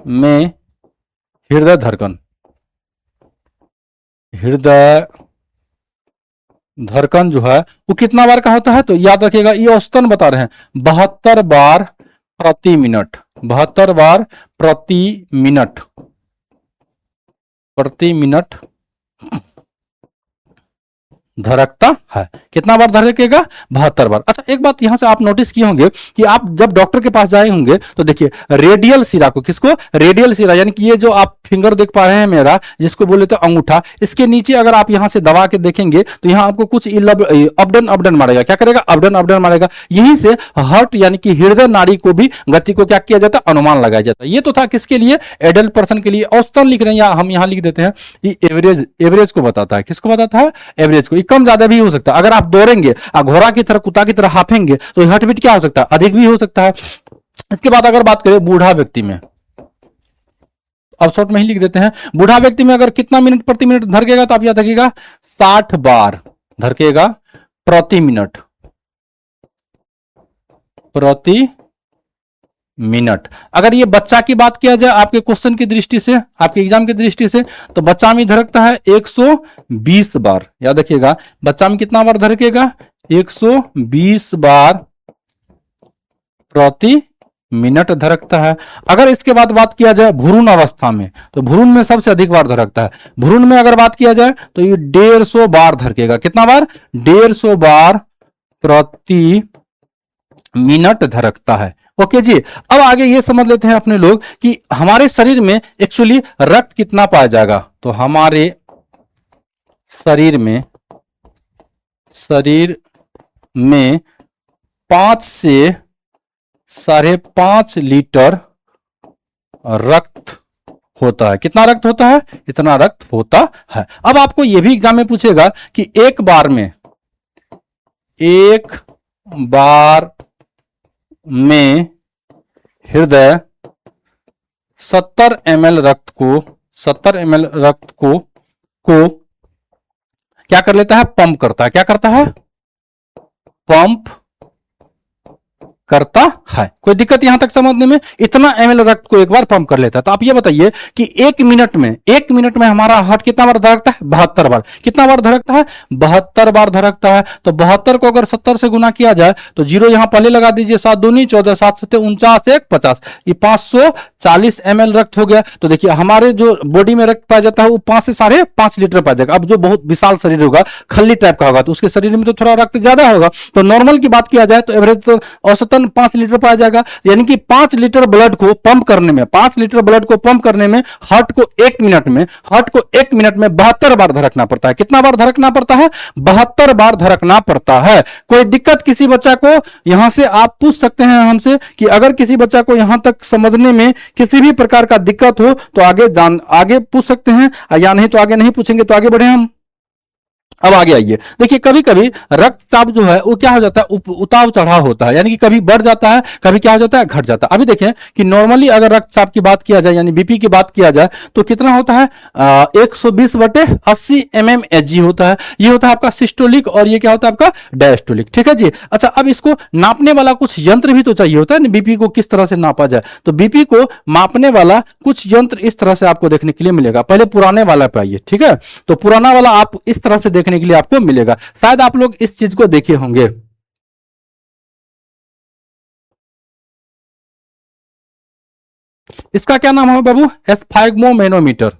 में हृदय धड़कन, हृदय धड़कन जो है वो कितना बार का होता है? तो याद रखिएगा, ये औसतन बता रहे हैं 72 बार प्रति मिनट, 72 बार प्रति मिनट, प्रति मिनट धड़कता है। कितना बार धड़केगा? 72 बार। अच्छा, एक बात यहां से आप नोटिस किए होंगे कि आप जब डॉक्टर के पास जाए होंगे तो देखिए रेडियल सिरा को, किसको? रेडियल सिरा, यानी कि ये जो आप फिंगर देख पा रहे हैं मेरा, जिसको बोले तो अंगूठा, इसके नीचे अगर आप यहां से दबा के देखेंगे तो यहां आपको कुछ अपडन अपडन मारेगा। क्या करेगा? अपडन अपडन मारेगा। यहीं से हार्ट यानी कि हृदय नाड़ी को भी गति को क्या किया जाता है? अनुमान लगाया जाता है। ये तो था किसके लिए? एडल्ट पर्सन के लिए। औसतन लिख रहे हैं या हम यहां लिख देते हैं, ये एवरेज, एवरेज को बताता है। किसको बताता है? एवरेज को। कम ज्यादा भी हो सकता है। अगर आप दौड़ेंगे घोड़ा की तरह, कुत्ता की तरह हाफेंगे तो हार्ट बीट क्या हो सकता है? अधिक भी हो सकता है। इसके बाद अगर बात करें बूढ़ा व्यक्ति में, अब शॉर्ट में ही लिख देते हैं, बूढ़ा व्यक्ति में अगर कितना मिनट प्रति मिनट धड़केगा? तो आप याद रखिएगा 60 बार धड़केगा प्रति मिनट, प्रति मिनट। अगर ये बच्चा की बात किया जाए आपके क्वेश्चन की दृष्टि से, आपके एग्जाम की दृष्टि से, तो बच्चा में धड़कता है 120 बार। याद रखिएगा, बच्चा में कितना बार धड़केगा? 120 बार प्रति मिनट धड़कता है। अगर इसके बाद बात किया जाए भ्रूण अवस्था में, तो भ्रूण में सबसे अधिक बार धड़कता है। भ्रूण में अगर बात किया जाए तो ये 150 बार धड़केगा। कितना बार? 150 बार प्रति मिनट धड़कता है। ओके जी, अब आगे ये समझ लेते हैं अपने लोग कि हमारे शरीर में एक्चुअली रक्त कितना पाया जाएगा। तो हमारे शरीर में 5 से 5.5 लीटर रक्त होता है। कितना रक्त होता है? इतना रक्त होता है। अब आपको यह भी एग्जाम में पूछेगा कि एक बार में हृदय 70 ml रक्त को क्या कर लेता है? पंप करता है। क्या करता है? पंप करता है। कोई दिक्कत यहां तक समझने में? इतना ml रक्त को एक बार पंप कर लेता है। तो आप ये बताइए कि एक मिनट में हमारा हार्ट कितना बार धड़कता है? 72 बार। कितना बार धड़कता है? 72 बार धड़कता है। तो 72 को अगर 70 से गुना किया जाए तो जीरो यहां पहले लगा दीजिए, 7 दूनी 14, 7 सत्ते 49, 1 50, ये 540 ml रक्त हो गया। तो देखिए हमारे जो बॉडी में रक्त पाया जाता है वो 5 से 5.5 लीटर पाया जाएगा। अब जो बहुत विशाल शरीर होगा, खल्ली टाइप का होगा, तो उसके शरीर में तो थोड़ा रक्त ज्यादा होगा। तो नॉर्मल की बात किया जाए तो एवरेज तो औसतन 5 लीटर पाया जाएगा। यानी कि 5 लीटर ब्लड को पंप करने में, 5 लीटर ब्लड को पंप करने में हार्ट को 1 मिनट में 72 बार धड़कना पड़ता है। कितना बार धड़कना पड़ता है? 72 बार धड़कना पड़ता है। कोई दिक्कत किसी बच्चा को यहां से आप पूछ सकते हैं हमसे कि अगर किसी बच्चा को यहां तक समझने में किसी भी प्रकार का दिक्कत हो तो आगे पूछ सकते हैं, या नहीं तो आगे नहीं पूछेंगे तो आगे बढ़े हम। अब आगे आइए, देखिए कभी कभी रक्तचाप जो है वो क्या हो जाता है? उतार चढ़ाव होता है, यानी कि कभी बढ़ जाता है, कभी क्या हो जाता है? घट जाता है। अभी देखें कि नॉर्मली अगर रक्तचाप की बात किया जाए, यानी बीपी की बात किया जाए, तो कितना होता है? 120/80 mmHg होता है। ये होता है आपका सिस्टोलिक, और ये क्या होता है आपका? डायस्टोलिक। ठीक है जी। अच्छा, अब इसको नापने वाला कुछ यंत्र भी तो चाहिए होता है, बीपी को किस तरह से नापा जाए। तो बीपी को मापने वाला कुछ यंत्र इस तरह से आपको देखने के लिए मिलेगा। पहले पुराने वाला पे आइए, ठीक है। तो पुराना वाला आप इस तरह से देखने के लिए आपको मिलेगा। शायद आप लोग इस चीज को देखे होंगे। इसका क्या नाम है बाबू? एस्फैग्मोमैनोमीटर।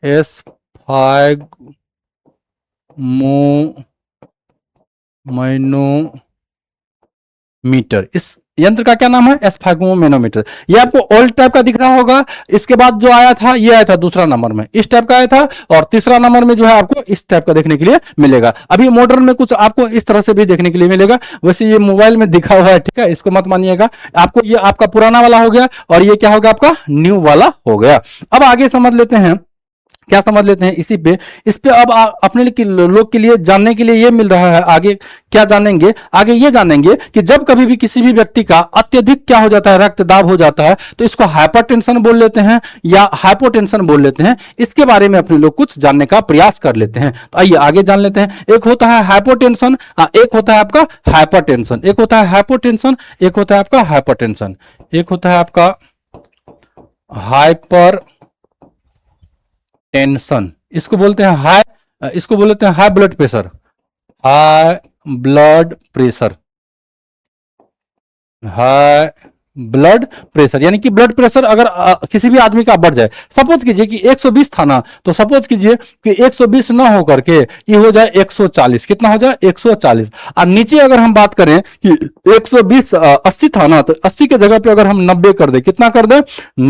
एस्फैग्मोमैनोमीटर, इस यंत्र का क्या नाम है? स्फैगमोमेनोमीटर। ये आपको ओल्ड टाइप का दिख रहा होगा। इसके बाद जो आया था ये आया था दूसरा नंबर में, इस टाइप का आया था, और तीसरा नंबर में जो है आपको इस टाइप का देखने के लिए मिलेगा। अभी मॉडर्न में कुछ आपको इस तरह से भी देखने के लिए मिलेगा। वैसे ये मोबाइल में दिखा हुआ है, ठीक है, इसको मत मानिएगा। आपको ये आपका पुराना वाला हो गया और ये क्या होगा? आपका न्यू वाला हो गया। अब आगे समझ लेते हैं, क्या समझ लेते हैं इसी पे। इस पे अब अपने लोग के लिए जानने के लिए ये मिल रहा है। आगे क्या जानेंगे? आगे ये जानेंगे कि जब कभी भी किसी भी व्यक्ति का अत्यधिक क्या हो जाता है, रक्तदाब हो जाता है, तो इसको हाइपरटेंशन बोल लेते हैं या हाइपोटेंशन बोल लेते हैं। इसके बारे में अपने लोग कुछ जानने का प्रयास कर लेते हैं। तो आइए आगे जान लेते हैं। एक होता है हाइपोटेंशन, एक होता है आपका हाइपरटेंशन। एक होता है हाइपोटेंशन, एक होता है आपका हाइपरटेंशन। एक होता है आपका हाइपर टेंशन, इसको बोलते हैं हाई, इसको बोलते हैं high blood pressure. High blood pressure, high blood pressure यानी कि ब्लड प्रेशर अगर किसी भी आदमी का बढ़ जाए, सपोज कीजिए कि 120 था ना, तो सपोज कीजिए कि 120 ना हो करके ये हो जाए 140। कितना हो जाए? 140। और नीचे अगर हम बात करें कि 120 80 था ना, तो 80 के जगह पे अगर हम 90 कर दें, कितना कर दें?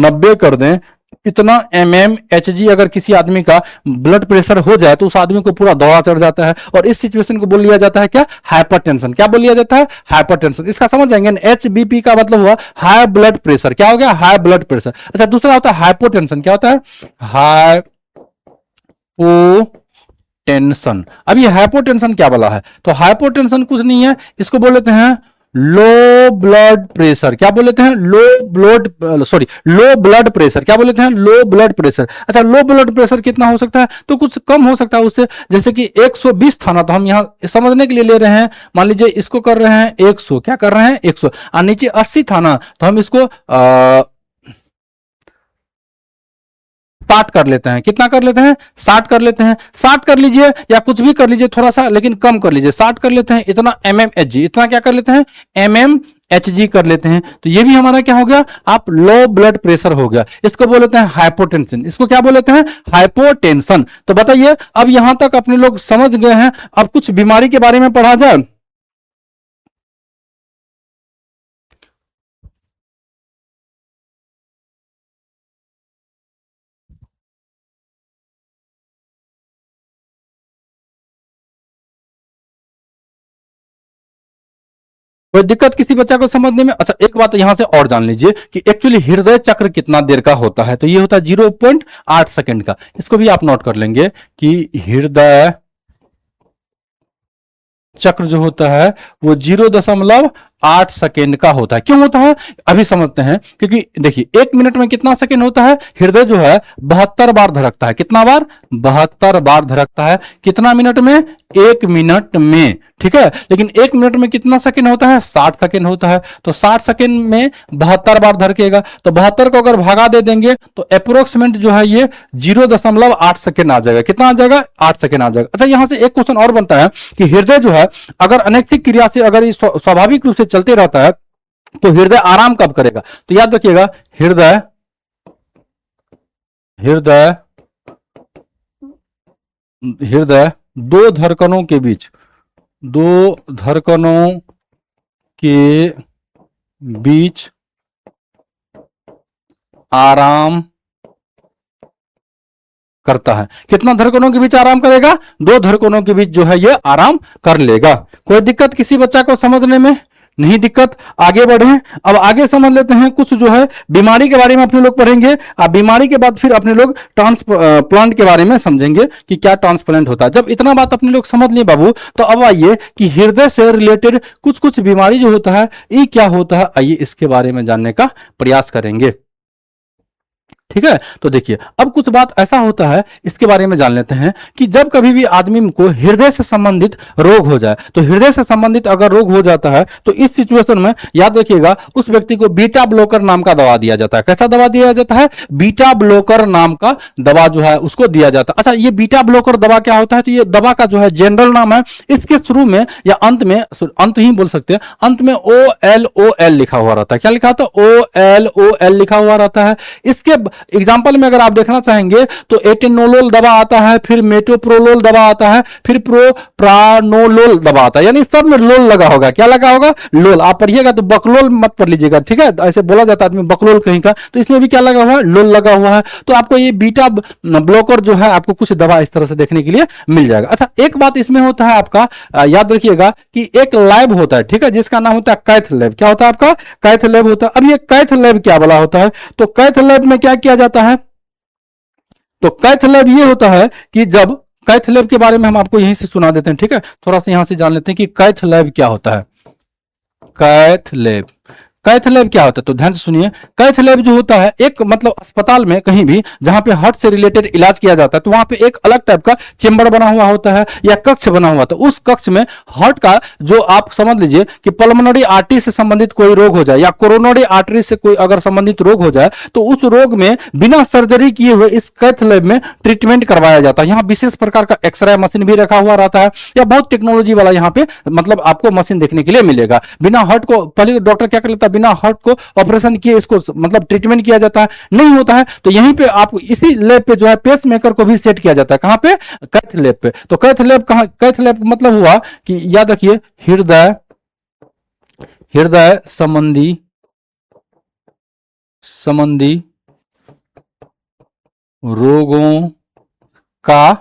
90 कर दें। इतना mmHg अगर किसी आदमी का ब्लड प्रेशर हो जाए तो उस आदमी को पूरा दौरा चढ़ जाता है, और इस सिचुएशन को बोल लिया जाता है क्या? हाइपरटेंशन। क्या बोल लिया जाता है? हाइपरटेंशन। इसका समझ जाएंगे। HBP का मतलब हुआ हाई ब्लड प्रेशर। क्या हो गया? High blood pressure. अच्छा, दूसरा होता है हाइपोटेंशन। क्या होता है? हाइपोटेंशन। अब ये हाइपोटेंशन क्या बोला है? तो हाइपोटेंशन कुछ नहीं है, इसको बोल लेते हैं लो ब्लड प्रेशर। क्या बोल लेते हैं? Low blood pressure. क्या बोल लेते हैं? Low blood pressure. अच्छा, लो ब्लड प्रेशर कितना हो सकता है? तो कुछ कम हो सकता है उससे। जैसे कि 120 था ना, तो हम यहां समझने के लिए ले रहे हैं, मान लीजिए इसको कर रहे हैं 100। क्या कर रहे हैं? 100। और नीचे 80 था ना, तो हम इसको 60 कर लेते हैं। कितना कर लेते हैं? 60 कर लेते हैं। 60 कर लीजिए या कुछ भी कर लीजिए, थोड़ा सा लेकिन कम कर लीजिए। 60 कर लेते हैं। इतना mmHg, इतना क्या कर लेते हैं? mmHg कर लेते हैं। तो ये भी हमारा क्या हो गया? आप लो ब्लड प्रेशर हो गया। इसको बोल लेते हैं हाइपोटेंशन। इसको क्या बोल लेते हैं? हाइपोटेंशन। तो बताइए, अब यहां तक अपने लोग समझ गए हैं। अब कुछ बीमारी के बारे में पढ़ा जाए। कोई दिक्कत किसी बच्चा को समझने में? अच्छा, एक बात यहां से और जान लीजिए कि एक्चुअली हृदय चक्र कितना देर का होता है। तो ये होता है 0.8 सेकंड का। इसको भी आप नोट कर लेंगे कि हृदय चक्र जो होता है वो 0.8 सेकेंड का होता है। क्यों होता है? अभी समझते हैं। क्योंकि देखिए, 1 मिनट में कितना सेकेंड होता है? हृदय जो है 72 बार धड़कता है। कितना बार? 72 बार धड़कता है। कितना मिनट में? 1 मिनट में। ठीक है, लेकिन 1 मिनट में कितना सेकेंड होता है? 60 सेकेंड होता है। तो 60 सेकेंड में 72 बार धड़केगा, तो 72 को अगर भागा दे देंगे तो अप्रोक्सीमेट जो है ये 0.8 सेकेंड आ जाएगा। कितना आ जाएगा? 8 सेकेंड आ जाएगा। अच्छा, यहां से एक क्वेश्चन और बनता है कि हृदय जो है अगर अनैच्छिक क्रिया से अगर स्वाभाविक रूप से चलते रहता है तो हृदय आराम कब करेगा? तो याद रखिएगा, हृदय हृदय हृदय दो धड़कनों के बीच, दो धड़कनों के बीच आराम करता है। कितना धड़कनों के बीच आराम करेगा? 2 धड़कनों के बीच जो है ये आराम कर लेगा। कोई दिक्कत किसी बच्चा को समझने में? नहीं दिक्कत। आगे बढ़े। अब आगे समझ लेते हैं कुछ जो है बीमारी के बारे में अपने लोग पढ़ेंगे। अब बीमारी के बाद फिर अपने लोग ट्रांसप्लांट के बारे में समझेंगे कि क्या ट्रांसप्लांट होता है। जब इतना बात अपने लोग समझ लिए बाबू, तो अब आइए कि हृदय से रिलेटेड कुछ कुछ बीमारी जो होता है ये क्या होता है, आइए इसके बारे में जानने का प्रयास करेंगे। ठीक है, तो देखिए, अब कुछ बात ऐसा होता है, इसके बारे में जान लेते हैं कि जब कभी भी आदमी को हृदय से संबंधित रोग हो जाए, तो हृदय से संबंधित अगर रोग हो जाता है तो इस सिचुएशन में याद रखिएगा उस व्यक्ति को बीटा ब्लॉकर नाम का दवा दिया जाता है। कैसा दवा दिया जाता है? बीटा ब्लॉकर नाम का दवा जो है उसको दिया जाता है। अच्छा, ये बीटा ब्लॉकर दवा क्या होता है? तो ये दवा का जो है जनरल नाम है। इसके शुरू में या अंत में, अंत ही बोल सकते हैं, अंत में OLOL लिखा हुआ रहता है। क्या लिखा होता है? OLOL लिखा हुआ रहता है। इसके एग्जाम्पल में अगर आप देखना चाहेंगे तो एटेनोलोल दवा आता है, फिर मेटोप्रोलोल दवा आता है, फिर प्रोप्रानोलोल दवा आता है, यानी सब में लोल लगा होगा। क्या लगा होगा? लोल। आप पढ़िएगा तो बकलोल मत पढ़ लीजिएगा, ठीक है, ऐसे बोला जाता है आदमी बकलोल कहीं का, तो इसमें भी क्या लगा हुआ है? लोल लगा हुआ है। तो आपको ये बीटा ब्लॉकर जो है आपको कुछ दवा इस तरह से देखने के लिए मिल जाएगा। अच्छा, एक बात इसमें होता है आपका, याद रखिएगा कि एक लैब होता है, ठीक है, जिसका नाम होता है कैथ लैब। क्या होता है आपका? कैथ लैब होता है। अब ये कैथ लैब क्या वाला होता है? तो कैथ लैब में क्या किया जाता है? तो कैथ लैब ये होता है कि जब कैथ लैब के बारे में हम आपको यहीं से सुना देते हैं, ठीक है, थोड़ा सा यहां से जान लेते हैं कि कैथ लैब क्या होता है। कैथ लैब, कैथ लैब क्या होता है? तो ध्यान से सुनिए, कैथ लैब जो होता है एक मतलब अस्पताल में कहीं भी जहां पे हार्ट से रिलेटेड इलाज किया जाता है, तो वहां पे एक अलग टाइप का चेंबर बना हुआ होता है या कक्ष बना हुआ था। उस कक्ष में हार्ट का जो आप समझ लीजिए कि पल्मोनरी आर्टरी से संबंधित कोई रोग हो जाए या कोरोनरी आर्टरी से कोई अगर संबंधित रोग हो जाए, तो उस रोग में बिना सर्जरी किए हुए इस कैथ लैब में ट्रीटमेंट करवाया जाता है। यहाँ विशेष प्रकार का एक्सरे मशीन भी रखा हुआ रहता है, या बहुत टेक्नोलॉजी वाला यहाँ पे मतलब आपको मशीन देखने के लिए मिलेगा। बिना हार्ट को, पहले डॉक्टर क्या कर लेता है, बिना हार्ट को ऑपरेशन किए इसको मतलब ट्रीटमेंट किया जाता है, नहीं होता है तो यहीं पे आपको इसी लैब पे जो है पेस मेकर को भी सेट किया जाता है। कहां पे? कैथ लैब पे। तो कैथ लैब कहां? कैथ लैब मतलब हुआ कि याद रखिए हृदय हृदय संबंधी रोगों का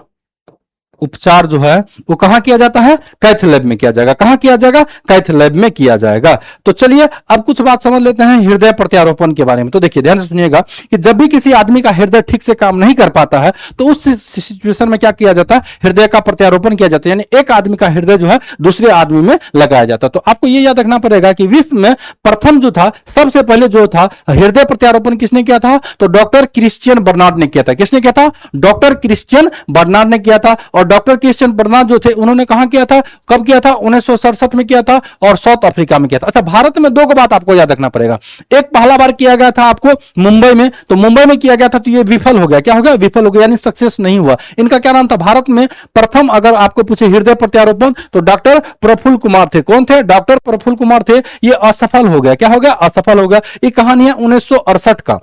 उपचार जो है वो कहां किया जाता है? कैथ लैब में किया जाएगा। कहां किया जाएगा? कैथ लैब में किया जाएगा। तो चलिए अब कुछ बात समझ लेते हैं हृदय प्रत्यारोपण के बारे में। तो देखिए ध्यान से सुनिएगा कि जब भी किसी आदमी का हृदय ठीक से काम नहीं कर पाता है तो उस सिचुएशन में क्या किया जाता है? हृदय का प्रत्यारोपण किया जाता है, यानी एक आदमी का हृदय जो है दूसरे आदमी में लगाया जाता है। तो आपको ये याद रखना पड़ेगा कि विश्व में प्रथम जो था, सबसे पहले जो था हृदय प्रत्यारोपण किसने किया था? तो डॉक्टर क्रिश्चियन बर्नार्ड ने किया था। किसने किया था? डॉक्टर क्रिश्चियन बर्नार्ड ने किया था। और डॉक्टर क्रिश्चियन बर्नार्ड जो थे उन्होंने कहां किया था? कब किया था? 1967 में किया था और साउथ अफ्रीका में किया था। अच्छा, भारत में दो बात आपको याद रखना पड़ेगा। एक पहला बार किया गया था आपको मुंबई में, तो मुंबई में किया गया था तो ये विफल हो गया। क्या हो गया? विफल हो गया, यानी सक्सेस नहीं हुआ। इनका क्या नाम था? भारत में प्रथम अगर आपको पूछे हृदय प्रत्यारोपण तो डॉक्टर प्रफुल्ल कुमार थे। कौन थे? डॉक्टर प्रफुल्ल कुमार थे। ये असफल हो गया। क्या हो गया? असफल हो गया। ये कहानी है 1968 का।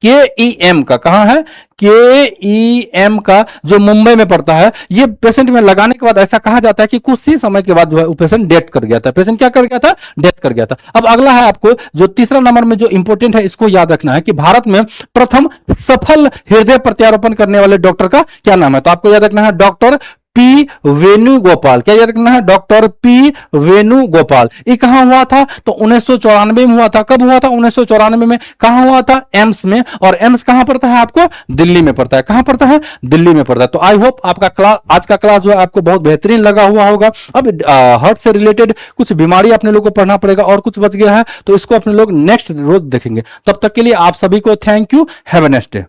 KEM का, कहां है? KEM का जो मुंबई में पड़ता है। ये पेशेंट में लगाने के बाद ऐसा कहा जाता है कि कुछ ही समय के बाद जो है वो पेशेंट डेथ कर गया था। पेशेंट क्या कर गया था? डेथ कर गया था। अब अगला है आपको जो तीसरा नंबर में जो इंपॉर्टेंट है, इसको याद रखना है कि भारत में प्रथम सफल हृदय प्रत्यारोपण करने वाले डॉक्टर का क्या नाम है? तो आपको याद रखना है डॉक्टर पी वेणुगोपाल। क्या याद रखना है? Doctor P Venugopal. ये कहां हुआ था? तो 1994 में हुआ था। कब हुआ था? 1994 में। कहां हुआ था? एम्स में। और एम्स कहां पड़ता है आपको? दिल्ली में पड़ता है। कहां पड़ता है? दिल्ली में पड़ता है। तो आई होप आपका क्लास, आज का क्लास जो है आपको बहुत बेहतरीन लगा हुआ होगा। अब हार्ट से रिलेटेड कुछ बीमारी अपने लोग को पढ़ना पड़ेगा और कुछ बच गया है तो इसको अपने लोग नेक्स्ट रोज देखेंगे। तब तक के लिए आप सभी को thank you. Have a nice day.